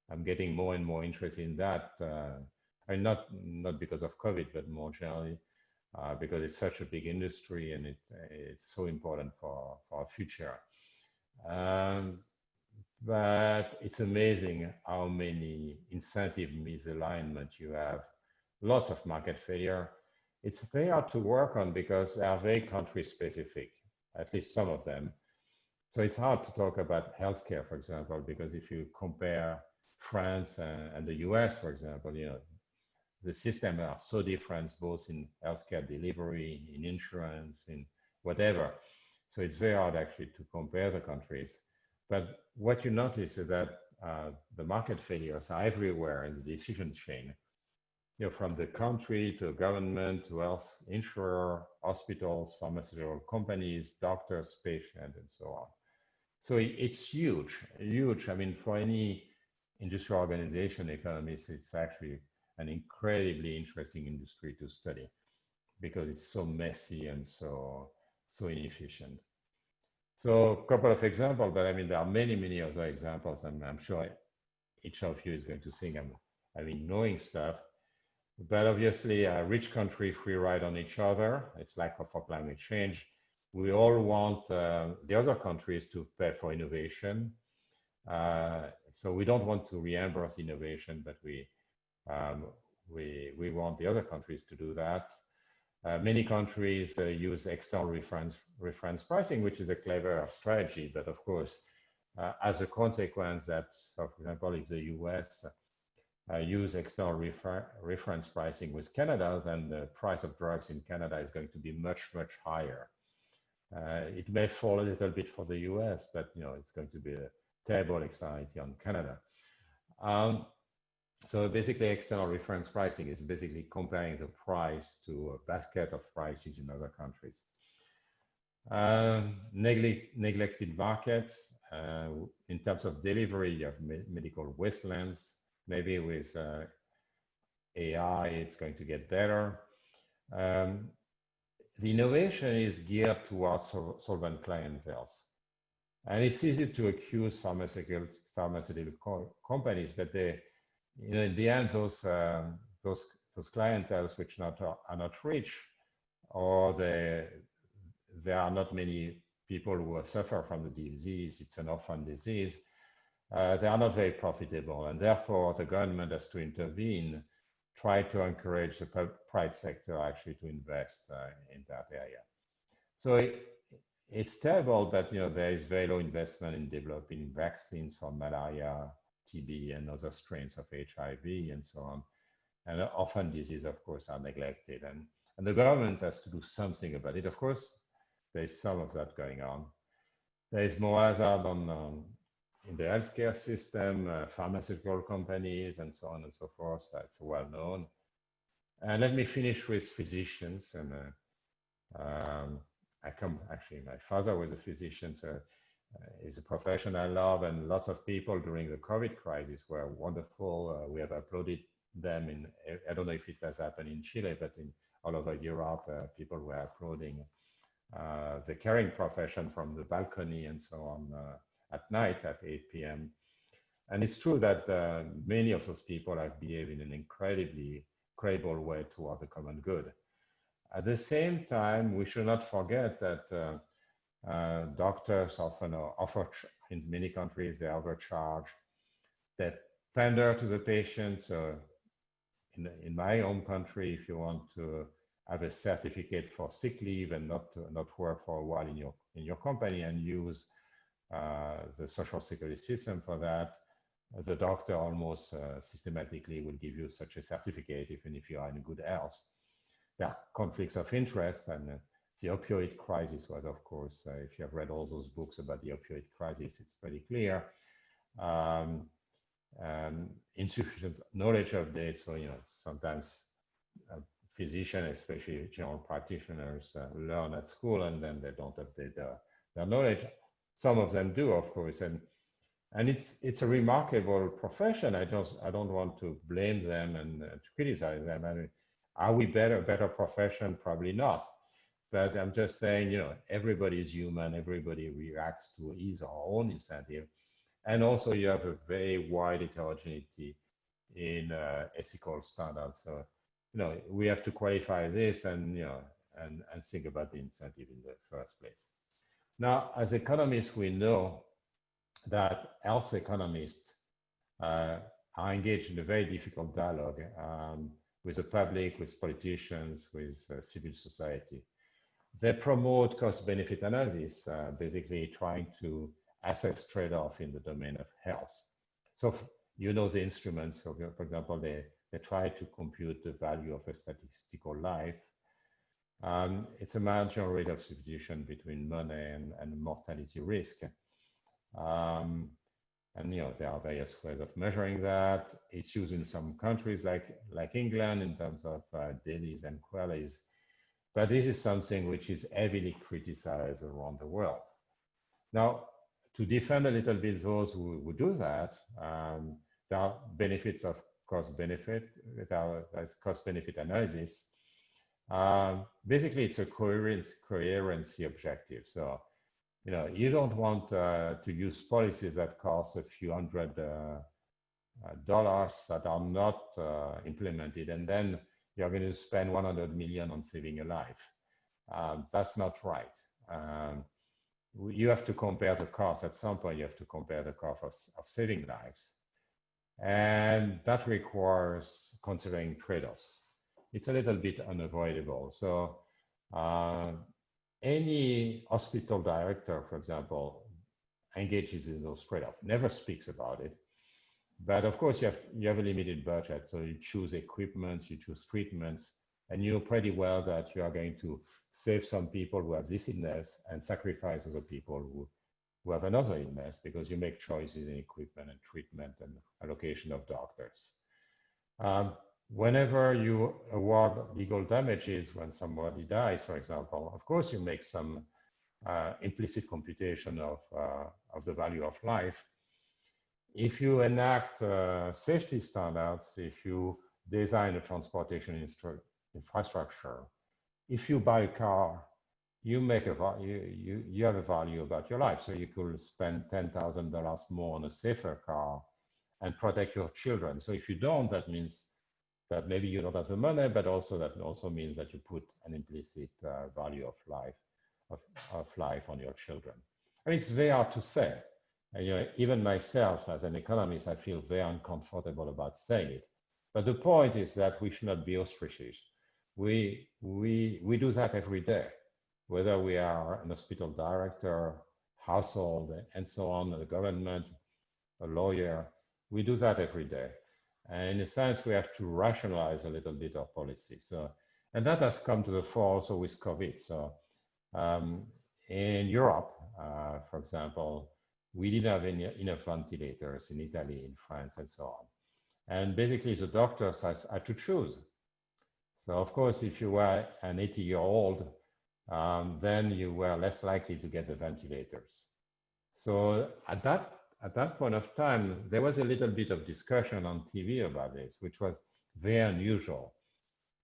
I'm getting more and more interested in that, and not because of COVID, but more generally, because it's such a big industry and it's so important for our future. But it's amazing how many incentive misalignment you have, lots of market failure. It's very hard to work on because they are very country specific, at least some of them. So it's hard to talk about healthcare, for example, because if you compare France and the US, for example, the systems are so different, both in healthcare delivery, in insurance, in whatever. So it's very hard actually to compare the countries. But what you notice is that the market failures are everywhere in the decision chain, from the country to government to health insurer, hospitals, pharmaceutical companies, doctors, patients, and so on. So it's huge, huge. I mean, for any industrial organization, economists, it's actually an incredibly interesting industry to study because it's so messy and so inefficient. So a couple of examples, but I mean, there are many, many other examples. I'm sure each of you is going to think I'm ignoring stuff. But obviously, a rich country free ride on each other. It's like for climate change. We all want the other countries to pay for innovation. So we don't want to reimburse innovation, but we want the other countries to do that. Many countries use external reference pricing, which is a clever strategy, but of course, as a consequence that, so for example, if the US use external reference pricing with Canada, then the price of drugs in Canada is going to be much, much higher. It may fall a little bit for the US, but it's going to be a terrible anxiety on Canada. So basically, external reference pricing is basically comparing the price to a basket of prices in other countries. Neglected markets. In terms of delivery, you have medical wastelands. Maybe with AI, it's going to get better. The innovation is geared towards solvent clienteles. And it's easy to accuse pharmaceutical companies, but in the end, those clienteles which are not rich, or there are not many people who suffer from the disease, it's an orphan disease, they are not very profitable, and therefore the government has to intervene, try to encourage the private sector actually to invest in that area. So it's terrible, but there is very low investment in developing vaccines for malaria, TB and other strains of HIV and so on. And orphan disease, of course, are neglected. And the government has to do something about it. Of course, there's some of that going on. There is more hazard in the healthcare system, pharmaceutical companies, and so on and so forth. That's well known. And let me finish with physicians. And actually, my father was a physician, so it's a profession I love, and lots of people during the COVID crisis were wonderful. We have applauded them I don't know if it has happened in Chile, but in all over Europe, people were applauding the caring profession from the balcony and so on at night at 8 p.m. And it's true that many of those people have behaved in an incredibly credible way toward the common good. At the same time, we should not forget that doctors often in many countries, they overcharge, that pander to the patients. In my home country, if you want to have a certificate for sick leave and not work for a while in your company and use the social security system for that, the doctor almost systematically will give you such a certificate, even if you are in good health. There are conflicts of interest, and the opioid crisis was, of course, if you have read all those books about the opioid crisis, it's pretty clear. Insufficient knowledge of this, so sometimes physicians, especially general practitioners, learn at school and then they don't have their knowledge. Some of them do, of course, and it's a remarkable profession. I don't want to blame them and to criticize them. I mean, are we better profession? Probably not. But I'm just saying, everybody is human. Everybody reacts to his or her own incentive. And also you have a very wide heterogeneity in ethical standards. So, we have to qualify this and think about the incentive in the first place. Now, as economists, we know that health economists are engaged in a very difficult dialogue with the public, with politicians, with civil society. They promote cost-benefit analysis, basically trying to assess trade-off in the domain of health. So the instruments, for example, they try to compute the value of a statistical life. It's a marginal rate of substitution between money and mortality risk. And there are various ways of measuring that. It's used in some countries like England in terms of dailies and quellies. But this is something which is heavily criticized around the world. Now, to defend a little bit those who do that, there are benefits of cost-benefit with our cost-benefit analysis. Basically, it's a coherency objective. So, you don't want to use policies that cost a few $100 that are not implemented, and then you're going to spend 100 million on saving a life. That's not right. You have to compare the cost. At some point, you have to compare the cost of saving lives. And that requires considering trade-offs. It's a little bit unavoidable. So any hospital director, for example, engages in those trade-offs, never speaks about it. But of course, you have a limited budget. So you choose equipment, you choose treatments, and you know pretty well that you are going to save some people who have this illness and sacrifice other people who have another illness, because you make choices in equipment and treatment and allocation of doctors. Whenever you award legal damages when somebody dies, for example, of course you make some implicit computation of the value of life. If you enact safety standards, if you design a transportation infrastructure, if you buy a car, you have a value about your life. So you could spend $10,000 more on a safer car and protect your children. So if you don't, that means that maybe you don't have the money, but also that also means that you put an implicit value of life on your children. And it's very hard to say. And, even myself as an economist, I feel very uncomfortable about saying it. But the point is that we should not be ostracised. We do that every day, whether we are an hospital director, household, and so on, the government, a lawyer. We do that every day. And in a sense, we have to rationalize a little bit our policy. So, and that has come to the fore also with COVID. So in Europe, for example, we didn't have enough ventilators in Italy, in France, and so on. And basically, the doctors had to choose. So of course, if you were an 80-year-old, then you were less likely to get the ventilators. So at that point of time, there was a little bit of discussion on TV about this, which was very unusual.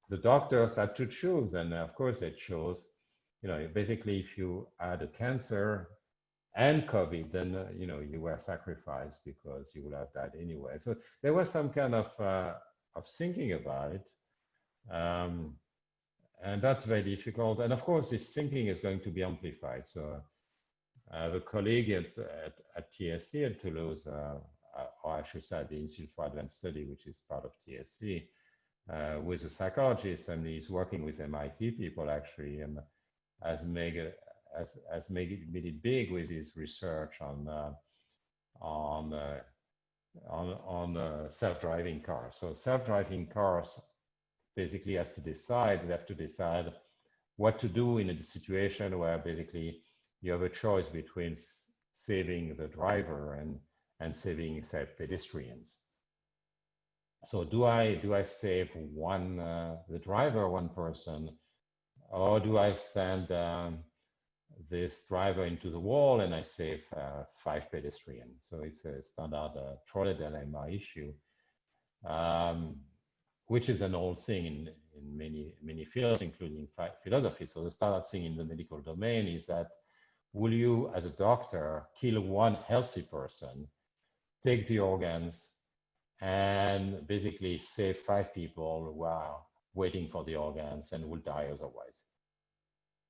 The doctors had to choose, and of course they chose, you know, basically if you had a cancer and COVID, then, you know, you were sacrificed because you would have died anyway. So there was some kind of thinking about it. And that's very difficult. And of course, this thinking is going to be amplified. So the colleague at TSC at Toulouse, or I should say the Institute for Advanced Study, which is part of TSC, with a psychologist, and he's working with MIT people actually, and has made it big with his research on self-driving cars. So self-driving cars basically they have to decide what to do in a situation where basically you have a choice between saving the driver and saving, say, pedestrians. So do I save the driver, one person, or do I send this driver into the wall and I save 5 pedestrians? So it's a standard Tirole dilemma issue, which is an old thing in many fields, including philosophy. So the standard thing in the medical domain is that, will you, as a doctor, kill one healthy person, take the organs, and basically save 5 people who are waiting for the organs and will die otherwise?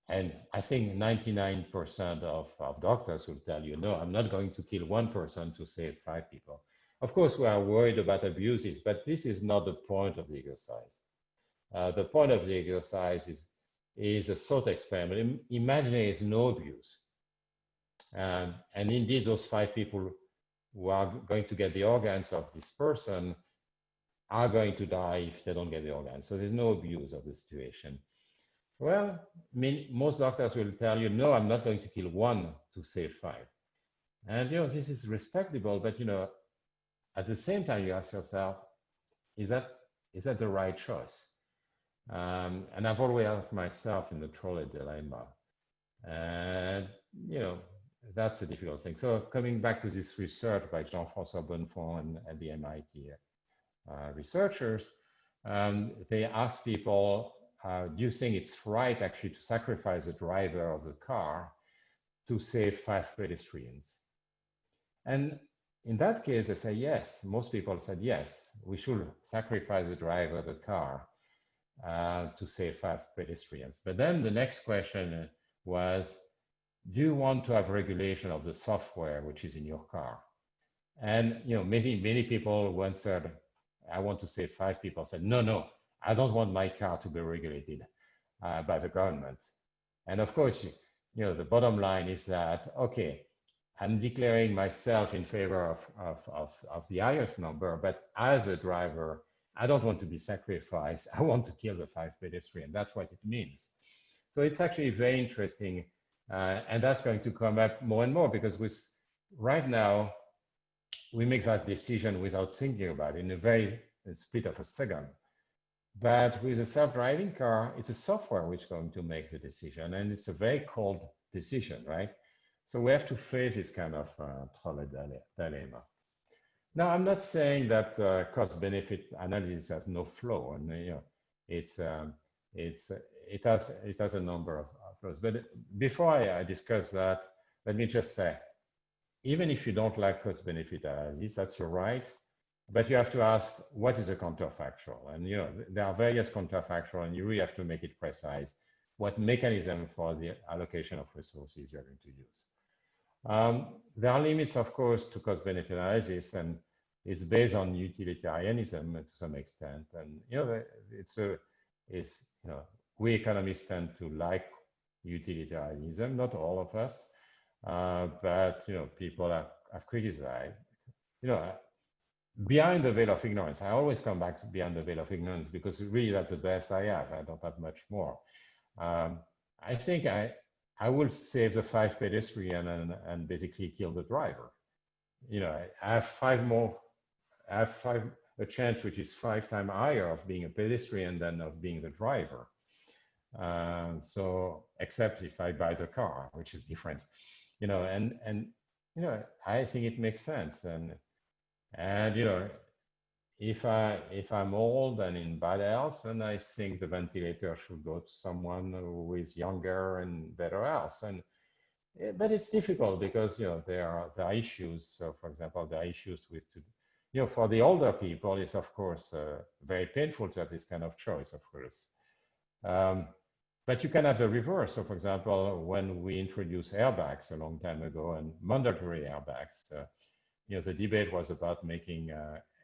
And I think 99% of doctors will tell you, no, I'm not going to kill one person to save 5 people. Of course, we are worried about abuses, but this is not the point of the exercise. The point of the exercise is a thought experiment. Imagine there is no abuse. And indeed, those 5 people who are going to get the organs of this person are going to die if they don't get the organs. So there's no abuse of the situation. Well, most doctors will tell you, no, I'm not going to kill 1 to save 5. And, you know, this is respectable, but, you know, at the same time, you ask yourself, is that the right choice? And I've always asked myself in the Tirole dilemma. And, you know, that's a difficult thing. So coming back to this research by Jean-François Bonnefond and the MIT researchers, they asked people, do you think it's right actually to sacrifice the driver of the car to save 5 pedestrians? And in that case, they say yes. Most people said yes, we should sacrifice the driver of the car to save 5 pedestrians. But then the next question was, do you want to have regulation of the software which is in your car? And, you know, many people answered, I want to save 5 people, said, no, I don't want my car to be regulated by the government. And of course, you know, the bottom line is that, okay, I'm declaring myself in favor of the highest number, but as a driver, I don't want to be sacrificed. I want to kill the 5 pedestrians. That's what it means. So it's actually very interesting. And that's going to come up more and more, because right now, we make that decision without thinking about it in a split of a second. But with a self-driving car, it's a software which is going to make the decision. And it's a very cold decision, right? So we have to face this kind of Tirole dilemma. Now, I'm not saying that cost-benefit analysis has no flaw, and you know, it has a number of flaws. But before I discuss that, let me just say, even if you don't like cost-benefit analysis, that's your right. But you have to ask, what is a counterfactual? And you know, there are various counterfactual, and you really have to make it precise what mechanism for the allocation of resources you're going to use. There are limits, of course, to cost-benefit analysis, and it's based on utilitarianism to some extent. And you know, we economists tend to like utilitarianism, not all of us, but you know, people have criticized. You know, behind the veil of ignorance. I always come back to behind the veil of ignorance because really that's the best I have. I don't have much more. I think I will save the 5 pedestrians and basically kill the driver. You know, I have 5 more. I have a chance which is 5 times higher of being a pedestrian than of being the driver. So except if I buy the car, which is different, you know, and you know, I think it makes sense. And you know, if I'm old and in bad health, then I think the ventilator should go to someone who is younger and better health. And but it's difficult because, you know, there are issues. So for example, there are issues with, you know, for the older people, it's of course very painful to have this kind of choice, of course. But you can have the reverse. So for example, when we introduced airbags a long time ago and mandatory airbags, you know, the debate was about making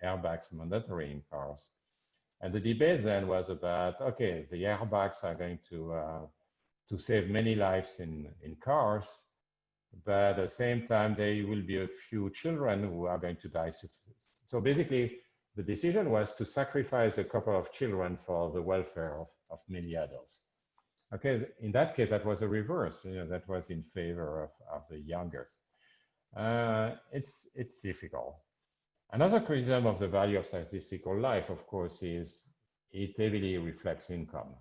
airbags mandatory in cars. And the debate then was about, okay, the airbags are going to save many lives in cars, but at the same time, there will be a few children who are going to die. So basically, the decision was to sacrifice a couple of children for the welfare of many adults. Okay, in that case, that was a reverse. You know, that was in favor of the youngest. It's difficult. Another criticism of the value of statistical life, of course, is it heavily reflects income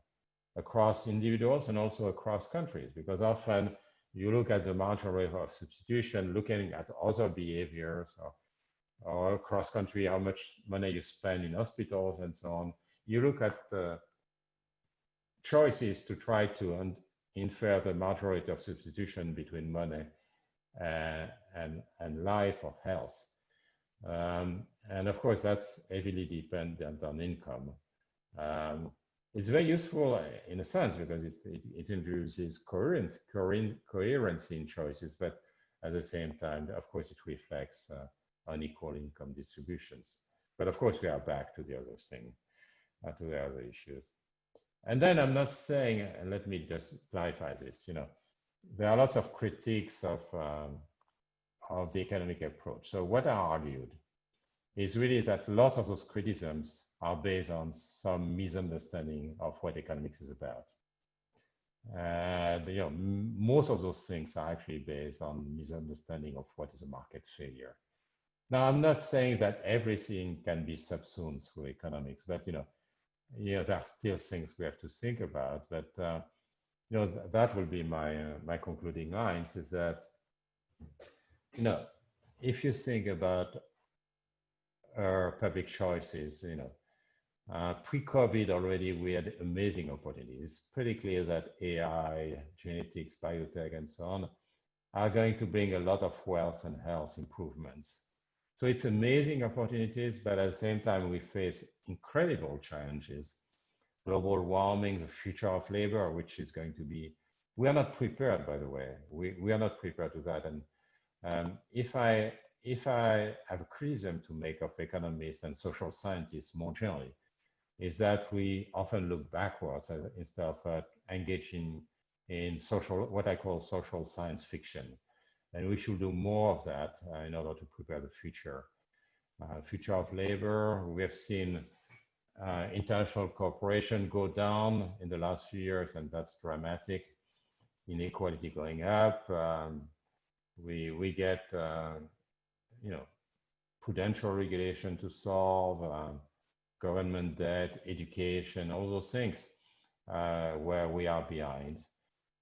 across individuals and also across countries, because often you look at the marginal rate of substitution, looking at other behaviors or across country, how much money you spend in hospitals and so on. You look at the choices to try to infer the marginal rate of substitution between money and life or health. And of course, that's heavily dependent on income. It's very useful in a sense because it introduces coherency in choices, but at the same time, of course, it reflects unequal income distributions. But of course, we are back to the other thing, to the other issues. And then I'm not saying, and let me just clarify this, you know, there are lots of critiques of the economic approach. So what I argued is really that lots of those criticisms are based on some misunderstanding of what economics is about. And you know, most of those things are actually based on misunderstanding of what is a market failure. Now, I'm not saying that everything can be subsumed through economics, but you know, there are still things we have to think about. But you know, that will be my concluding lines: is that, you know, if you think about our public choices, you know, pre-COVID already we had amazing opportunities. It's pretty clear that AI, genetics, biotech, and so on are going to bring a lot of wealth and health improvements. So it's amazing opportunities, but at the same time we face incredible challenges. Global warming, the future of labor, which is going to be, we are not prepared, by the way. We are not prepared to that. And if I have a criticism to make of economists and social scientists more generally, is that we often look backwards instead of engaging in social, what I call social science fiction. And we should do more of that in order to prepare the future. Future of labor, we have seen international cooperation go down in the last few years, and that's dramatic. Inequality going up. We get, you know, prudential regulation to solve, government debt, education, all those things where we are behind.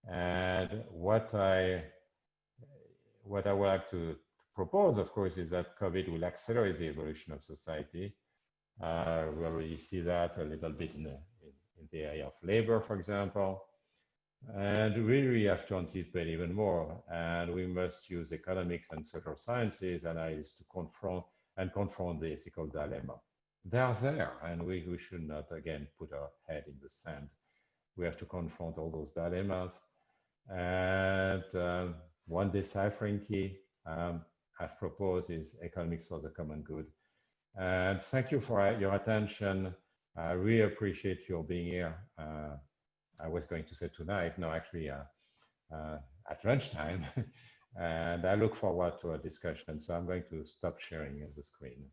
And what I would like to propose, of course, is that COVID will accelerate the evolution of society. We already see that a little bit in the area of labor, for example. And we really have to anticipate even more. And we must use economics and social sciences analysis to confront the ethical dilemma. They are there, and we should not, again, put our head in the sand. We have to confront all those dilemmas. And one deciphering key I've proposed is economics for the common good. And thank you for your attention. I really appreciate your being here. I was going to say tonight, no, actually at lunchtime. And I look forward to a discussion. So I'm going to stop sharing the screen.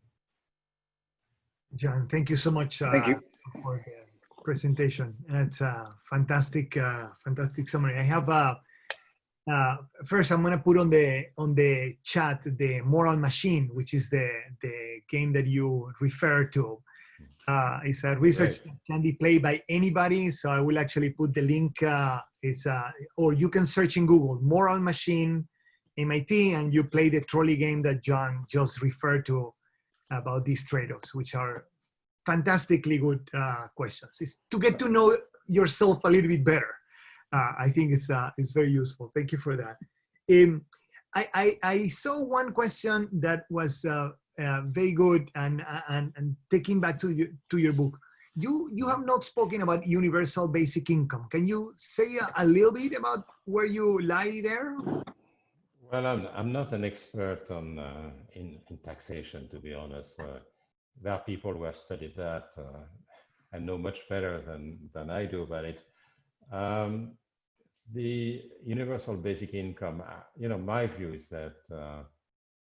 John, thank you so much Thank you. for the presentation. It's a fantastic, fantastic summary. I have first, I'm going to put on the chat the Moral Machine, which is the game that you refer to. It's a research that can be played by anybody. So I will actually put the link. Or you can search in Google Moral Machine MIT, and you play the trolley game that John just referred to about these trade-offs, which are fantastically good questions. It's to get to know yourself a little bit better. I think it's very useful. Thank you for that. I saw one question that was very good, and taking back to your book. You have not spoken about universal basic income. Can you say a little bit about where you lie there? Well, I'm not an expert on in taxation, to be honest. There are people who have studied that and know much better than I do about it. The universal basic income, my view is that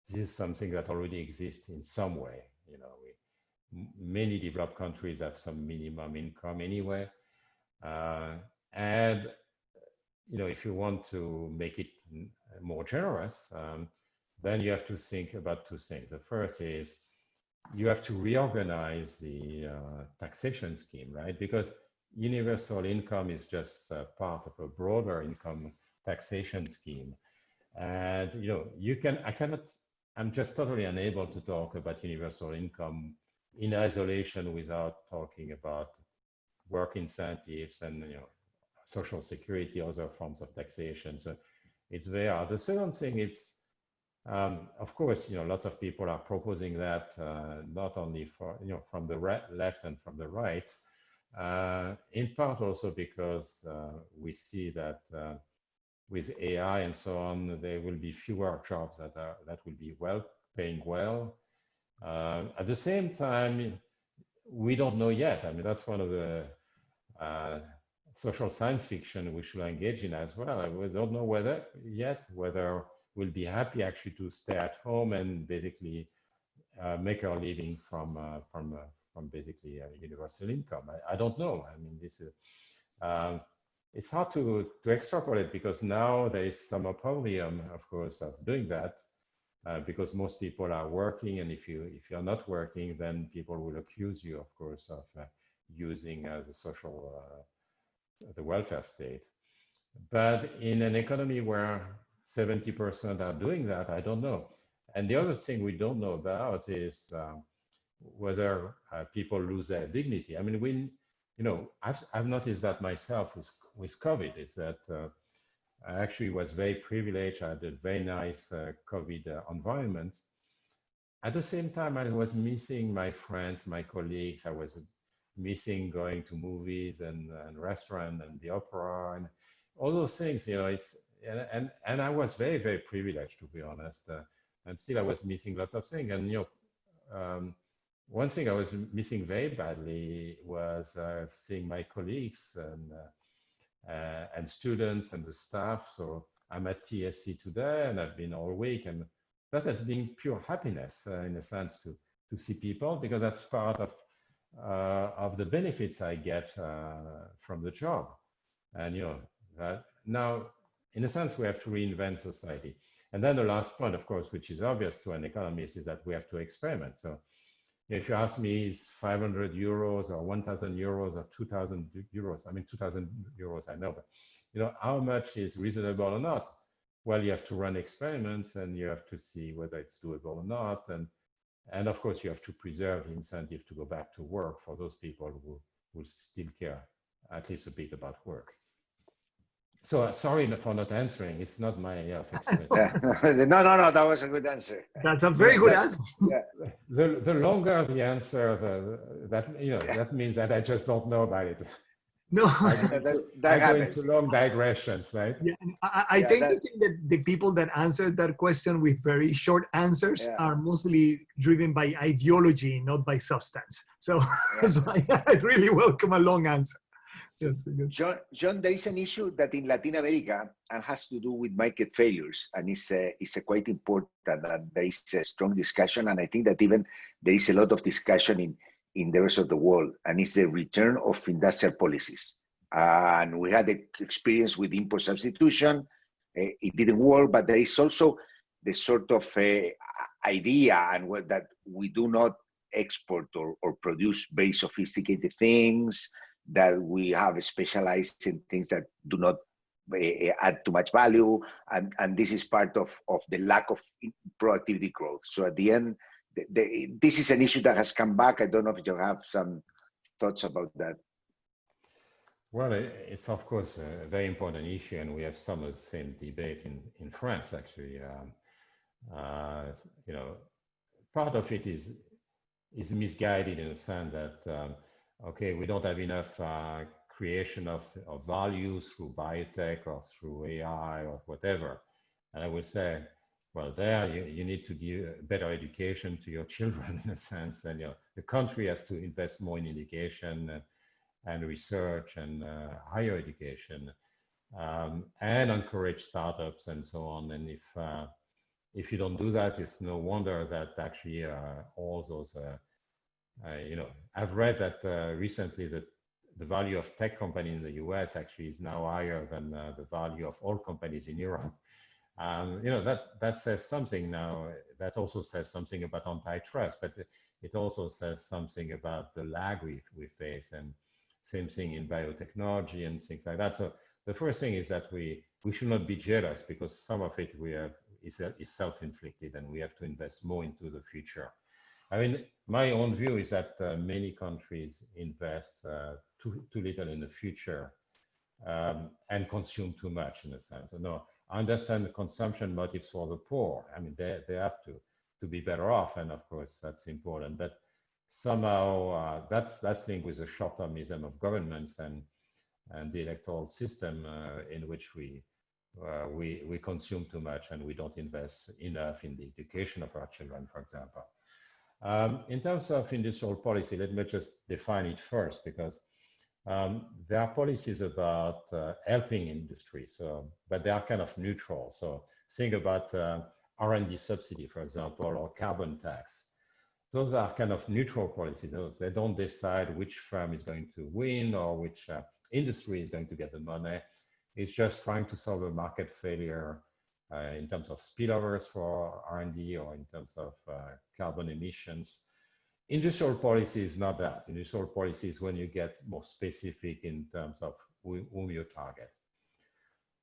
this is something that already exists in some way. Many developed countries have some minimum income anyway, and if you want to make it more generous, then you have to think about two things. The first is you have to reorganize the taxation scheme, right? Because universal income is just part of a broader income taxation scheme. And, I'm just totally unable to talk about universal income in isolation without talking about work incentives and, social security, other forms of taxation. So it's very hard. The second thing, it's, of course, lots of people are proposing that not only for, from the left and from the right, in part also because we see that with AI and so on, there will be fewer jobs that will be paying well. At the same time, we don't know yet. I mean, that's one of the social science fiction we should engage in as well. We don't know whether we'll be happy actually to stay at home and basically make our living from basically universal income. I don't know. I mean, this is it's hard to extrapolate because now there is some opprobrium, of course, of doing that because most people are working, and if you're not working, then people will accuse you, of course, of using the welfare state. But in an economy where 70% are doing that, I don't know. And the other thing we don't know about is whether people lose their dignity. I mean, I've noticed that myself with COVID, is that I actually was very privileged. I had a very nice COVID environment. At the same time, I was missing my friends, my colleagues. I was missing going to movies and restaurant and the opera and all those things. And I was very, very privileged, to be honest. And still, I was missing lots of things. And one thing I was missing very badly was seeing my colleagues and students and the staff. So I'm at TSC today, and I've been all week, and that has been pure happiness in a sense to see people, because that's part of the benefits I get from the job. And that now, in a sense, we have to reinvent society. And then the last point, of course, which is obvious to an economist, is that we have to experiment. So if you ask me, is 500 euros or 1,000 euros or 2,000 euros, I mean, 2,000 euros, I know, but how much is reasonable or not? Well, you have to run experiments, and you have to see whether it's doable or not. And of course, you have to preserve the incentive to go back to work for those people who still care at least a bit about work. So sorry for not answering. It's not my area of expertise. No, that was a good answer. That's a very good answer. Yeah. The longer the answer, that means that I just don't know about it. No, that I go into long digressions, right? Yeah, I tend to think that the people that answered that question with very short answers are mostly driven by ideology, not by substance. So, so I really welcome a long answer. John, there is an issue that in Latin America and has to do with market failures, and it's quite important that there is a strong discussion, and I think that even there is a lot of discussion in the rest of the world, and it's the return of industrial policies. And we had the experience with import substitution. It didn't work, but there is also the sort of idea and that we do not export or produce very sophisticated things, that we have specialized in things that do not add too much value, and this is part of the lack of productivity growth. So at the end, this is an issue that has come back. I don't know if you have some thoughts about that. Well, it's of course a very important issue, and we have some of the same debate in France, actually. You know, part of it is misguided in the sense that, okay, we don't have enough creation of values through biotech or through AI or whatever. And I would say, well, there you need to give better education to your children in a sense, and the country has to invest more in education and research and higher education, and encourage startups and so on. And if you don't do that, it's no wonder that actually all those, you know, I've read that recently that the value of tech company in the US actually is now higher than the value of all companies in Europe. You know, that says something now. That also says something about antitrust, but it also says something about the lag we face, and same thing in biotechnology and things like that. So the first thing is that we should not be jealous, because some of it is self-inflicted, and we have to invest more into the future. I mean, my own view is that many countries invest too little in the future and consume too much, in a sense. No, I understand the consumption motives for the poor. I mean, they have to be better off, and of course that's important. But somehow that's linked with the short-termism of governments and the electoral system in which we consume too much, and we don't invest enough in the education of our children, for example. In terms of industrial policy, let me just define it first, because there are policies about helping industry, but they are kind of neutral. So think about R&D subsidy, for example, or carbon tax. Those are kind of neutral policies. They don't decide which firm is going to win or which industry is going to get the money. It's just trying to solve a market failure in terms of spillovers for R&D or in terms of carbon emissions. Industrial policy is not that. Industrial policy is when you get more specific in terms of whom you target.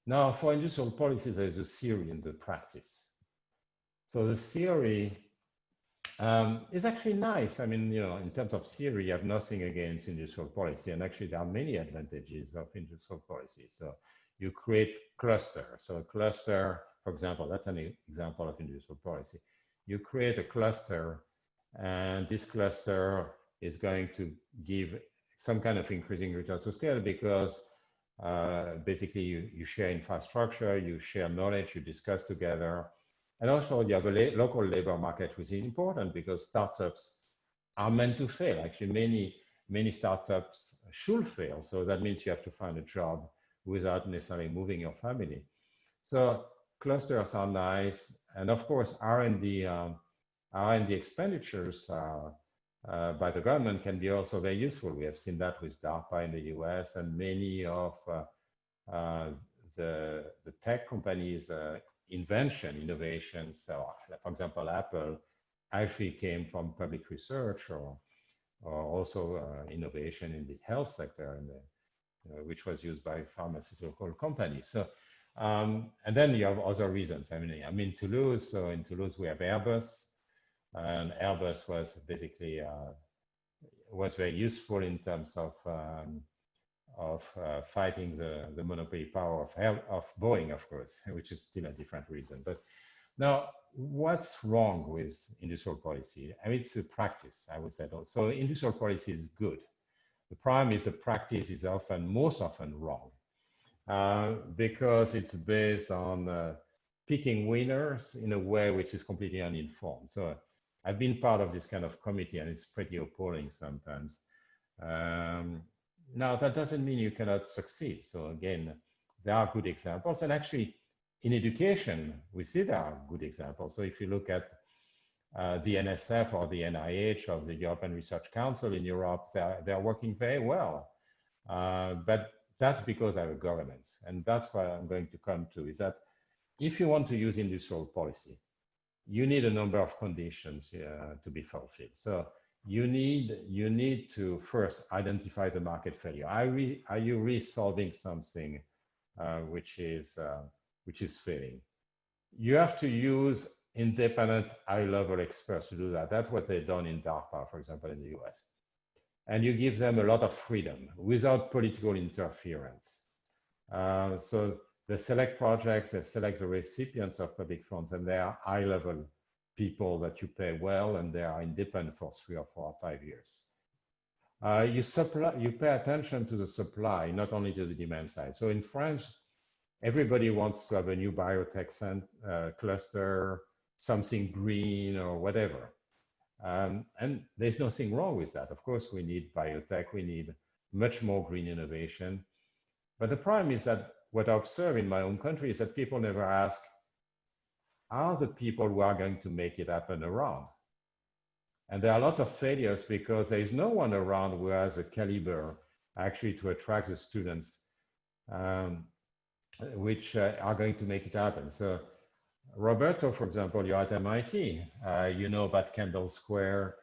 Now, for industrial policy, there is a theory and the practice. So the theory is actually nice. I mean, you know, in terms of theory, you have nothing against industrial policy, and actually there are many advantages of industrial policy. So you create clusters. So a cluster, for example, that's an example of industrial policy. You create a cluster, and this cluster is going to give some kind of increasing returns to scale, because basically you share infrastructure, you share knowledge, you discuss together. And also you have a local labor market, which is important because startups are meant to fail. Actually, many startups should fail. So that means you have to find a job without necessarily moving your family. So clusters are nice. And of course, R&D expenditures by the government can be also very useful. We have seen that with DARPA in the US, and many of the tech companies' innovations. So, for example, Apple actually came from public research, or also innovation in the health sector, which was used by pharmaceutical companies. So, and then you have other reasons. I mean, I'm in Toulouse, so in Toulouse we have Airbus, and Airbus was basically was very useful in terms of fighting the monopoly power of Boeing, of course, which is still a different reason. But now, what's wrong with industrial policy? I mean, it's a practice, I would say. So industrial policy is good. The problem is the practice is most often wrong, because it's based on picking winners in a way which is completely uninformed. So I've been part of this kind of committee, and it's pretty appalling sometimes. Now, that doesn't mean you cannot succeed. So again, there are good examples. And actually, in education, we see there are good examples. So if you look at the NSF or the NIH or the European Research Council in Europe, they're working very well. But that's because of governance. And that's what I'm going to come to, is that if you want to use industrial policy, you need a number of conditions to be fulfilled. So you need to first identify the market failure. Are you really solving something which is failing? You have to use independent high-level experts to do that. That's what they've done in DARPA, for example, in the US. And you give them a lot of freedom without political interference. So they select projects, they select the recipients of public funds, and they are high-level people that you pay well, and they are independent for 3 or 4 or 5 years. You pay attention to the supply, not only to the demand side. So in France, everybody wants to have a new biotech cluster, something green or whatever. And there's nothing wrong with that. Of course, we need biotech, we need much more green innovation. But the problem is that what I observe in my own country is that people never ask, are the people who are going to make it happen around? And there are lots of failures because there is no one around who has a caliber actually to attract the students which are going to make it happen. So Roberto, for example, you're at MIT, you know about Kendall Square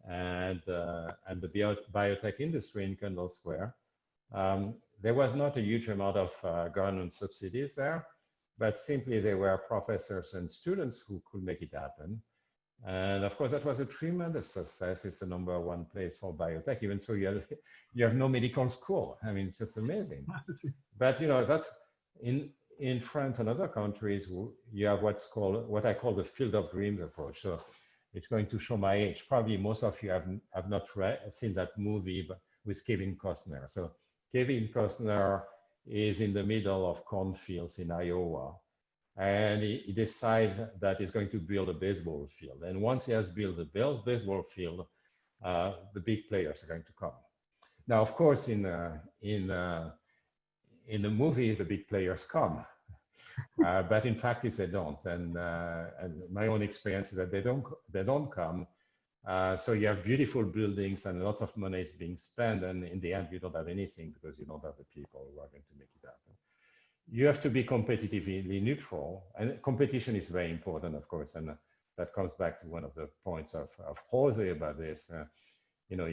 and the biotech industry in Kendall Square. There was not a huge amount of government subsidies there, but simply there were professors and students who could make it happen. And of course, that was a tremendous success. It's the #1 place for biotech. Even so, you have no medical school. I mean, it's just amazing. But you know, that's in France and other countries, you have what I call the field of dreams approach. So it's going to show my age. Probably most of you have not seen that movie with Kevin Costner. So Kevin Costner is in the middle of cornfields in Iowa, and he decides that he's going to build a baseball field. And once he has built a baseball field, the big players are going to come. Now, of course, in the movie, the big players come, but in practice they don't. And my own experience is that they don't come. So you have beautiful buildings and lots of money is being spent, and in the end you don't have anything because you don't have the people who are going to make it happen. You have to be competitively neutral, and competition is very important, of course, and that comes back to one of the points of Jose about this. You know,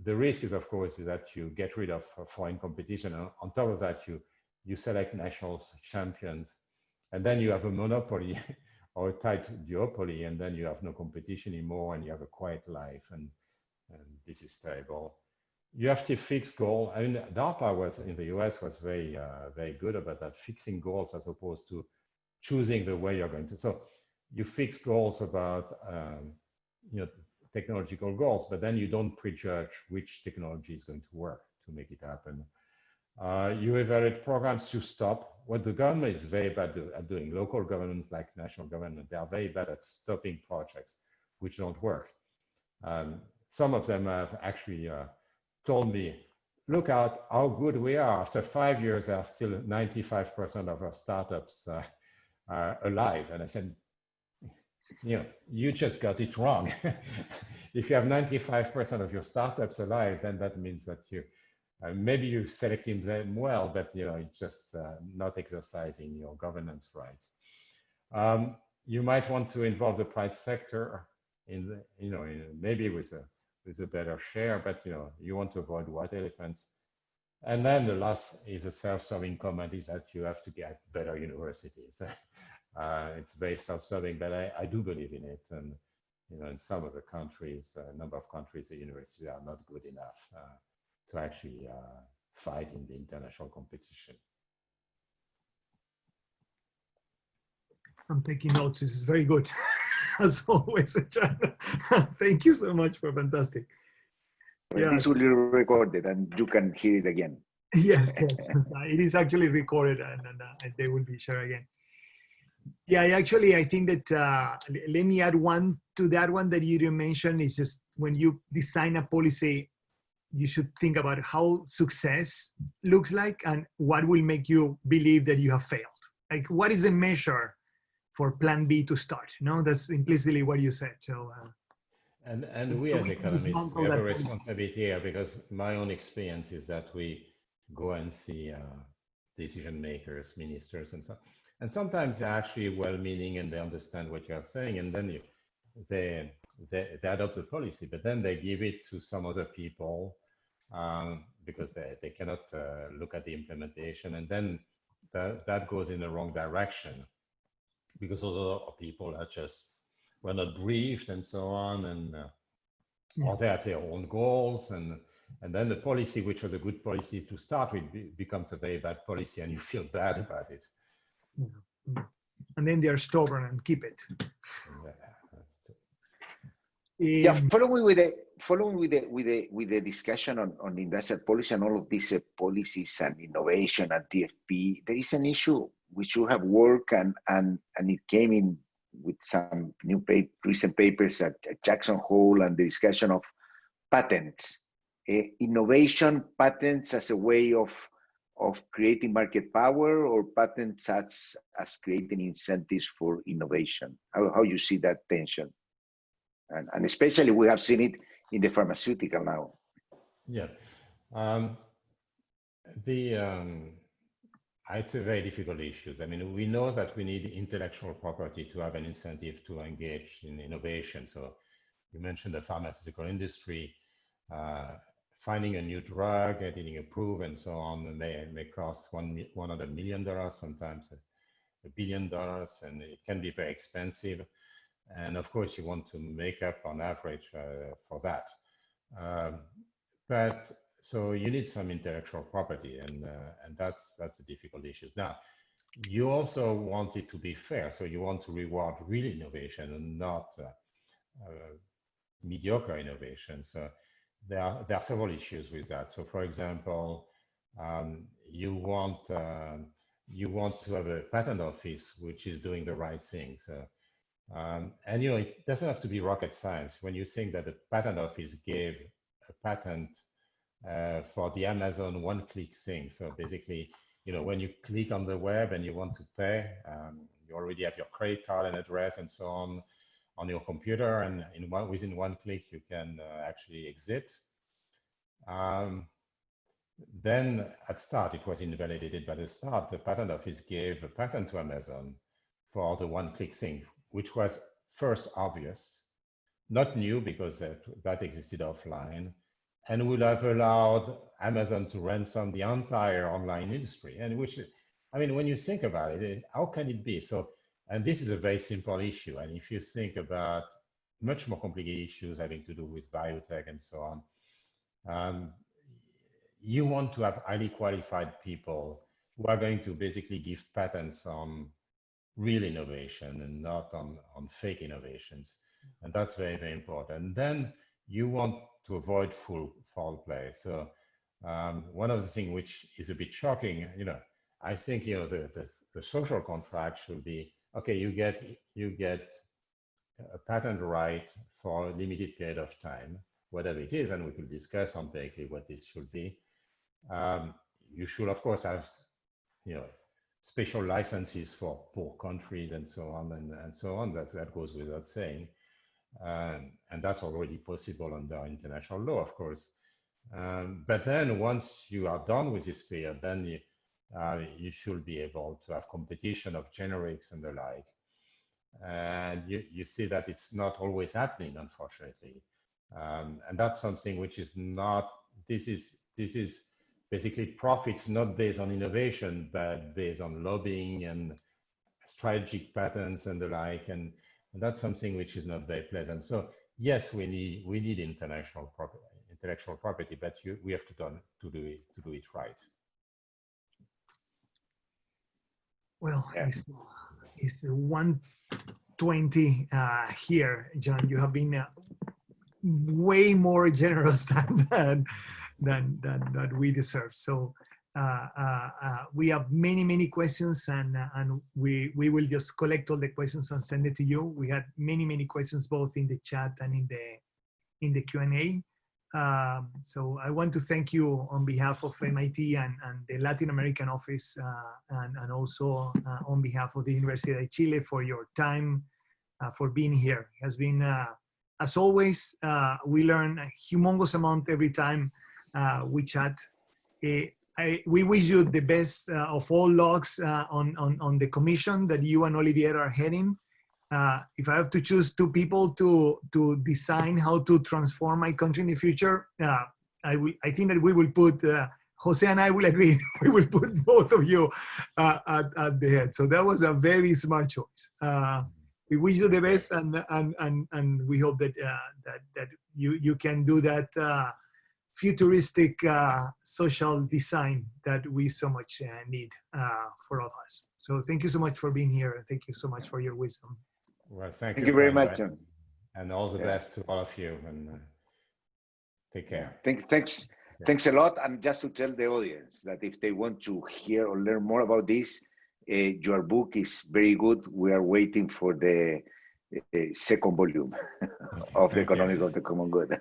the risk is, of course, is that you get rid of foreign competition. And on top of that, you select national champions, and then you have a monopoly or a tight duopoly, and then you have no competition anymore, and you have a quiet life, and this is terrible. You have to fix goals. I mean, DARPA was in the US was very, very good about that, fixing goals as opposed to choosing the way you're going to. So you fix goals about, you know, technological goals, but then you don't prejudge which technology is going to work to make it happen. You evaluate programs, you stop. What the government is very bad at doing, local governments like national government, they are very bad at stopping projects which don't work. Some of them have actually told me, look out how good we are. After 5 years, there are still 95% of our startups alive. And I said, you know, you just got it wrong. If you have 95% of your startups alive, then that means that you maybe you're selecting them well, but you know, it's just not exercising your governance rights. You might want to involve the private sector in the, you know, maybe with a better share, but you know, you want to avoid white elephants. And then the last is a self-serving comment is that you have to get better universities. It's very self-serving, but I do believe in it. And you know, in some of the countries, a number of countries, the universities are not good enough to actually fight in the international competition. I'm taking notes. This is very good, as always. Thank you so much for fantastic. Well, this will be recorded, and you can hear it again. Yes, yes. It is actually recorded, and they will be shared again. Yeah, I think that, let me add one to that one that you didn't mention, is just when you design a policy, you should think about how success looks like and what will make you believe that you have failed. Like, what is the measure plan B to start. No, that's implicitly what you said. So, and we as economists, we have a responsibility here, because my own experience is that we go and see decision makers, ministers, and so. And sometimes they're actually well-meaning and they understand what you are saying, and then they adopt the policy, but then they give it to some other people because they cannot look at the implementation, and then that goes in the wrong direction because other people are just were not briefed and so on, and or they have their own goals, and then the policy, which was a good policy to start with, becomes a very bad policy, and you feel bad about it. And then they are stubborn and keep it. Yeah, following with the discussion on industrial policy and all of these policies and innovation and TFP, there is an issue which you have worked and it came in with some new recent papers at Jackson Hole, and the discussion of patents, innovation patents as a way of creating market power, or patents as creating incentives for innovation. How you see that tension? And especially we have seen it in the pharmaceutical now. Yeah, it's a very difficult issue. I mean, we know that we need intellectual property to have an incentive to engage in innovation. So you mentioned the pharmaceutical industry, finding a new drug, getting approved and so on, may cost $100 million, sometimes $1 billion, and it can be very expensive. And of course, you want to make up on average for that. But so you need some intellectual property, and that's a difficult issue. Now, you also want it to be fair, so you want to reward real innovation and not mediocre innovation. So there are several issues with that. So, for example, you want to have a patent office which is doing the right thing. So, and it doesn't have to be rocket science. When you think that the patent office gave a patent for the Amazon one-click thing. So basically, when you click on the web and you want to pay, you already have your credit card and address and so on your computer, and within one click you can actually exit. Then at start it was invalidated. But at start, the patent office gave a patent to Amazon for the one-click thing, which was first obvious, not new because that existed offline, and would have allowed Amazon to ransom the entire online industry. And which, I mean, when you think about it, how can it be? So, and this is a very simple issue. And if you think about much more complicated issues having to do with biotech and so on, you want to have highly qualified people who are going to basically give patents on real innovation and not on fake innovations. And that's very, very important. And then you want to avoid foul play. So one of the things which is a bit shocking, I think, the social contract should be, okay, you get a patent right for a limited period of time, whatever it is, and we could discuss empirically what this should be. You should, of course, have, special licenses for poor countries and so on and so on. That goes without saying. And that's already possible under international law, of course. But then once you are done with this period, then you should be able to have competition of generics and the like. And you see that it's not always happening, unfortunately. And that's something which is not, this is basically profits not based on innovation, but based on lobbying and strategic patents and the like. And that's something which is not very pleasant. So yes, we need intellectual property, but we have to do it right. Well, yeah. It's 1:20 here, John. You have been way more generous than we deserve. So we have many questions, and we will just collect all the questions and send it to you. We had many questions both in the chat and in the Q&A. So I want to thank you on behalf of MIT and the Latin American office, and also on behalf of the Universidad de Chile for your time, for being here. It has been, as always, we learn a humongous amount every time we chat. We wish you the best of all lucks on the commission that you and Olivier are heading. If I have to choose two people to design how to transform my country in the future, I think that we will put, Jose and I will agree, we will put both of you at the head. So that was a very smart choice. We wish you the best, and we hope that that you can do that futuristic social design that we so much need for all of us. So thank you so much for being here, and thank you so much for your wisdom. Well, thank you very much, John. And all the best to all of you, and take care. Thanks a lot. And just to tell the audience that if they want to hear or learn more about this, your book is very good. We are waiting for the second volume of the Economic of the Common Good.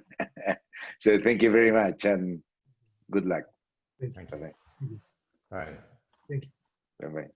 So thank you very much, and good luck. Thank you. Bye-bye. Bye. Thank you. Bye-bye.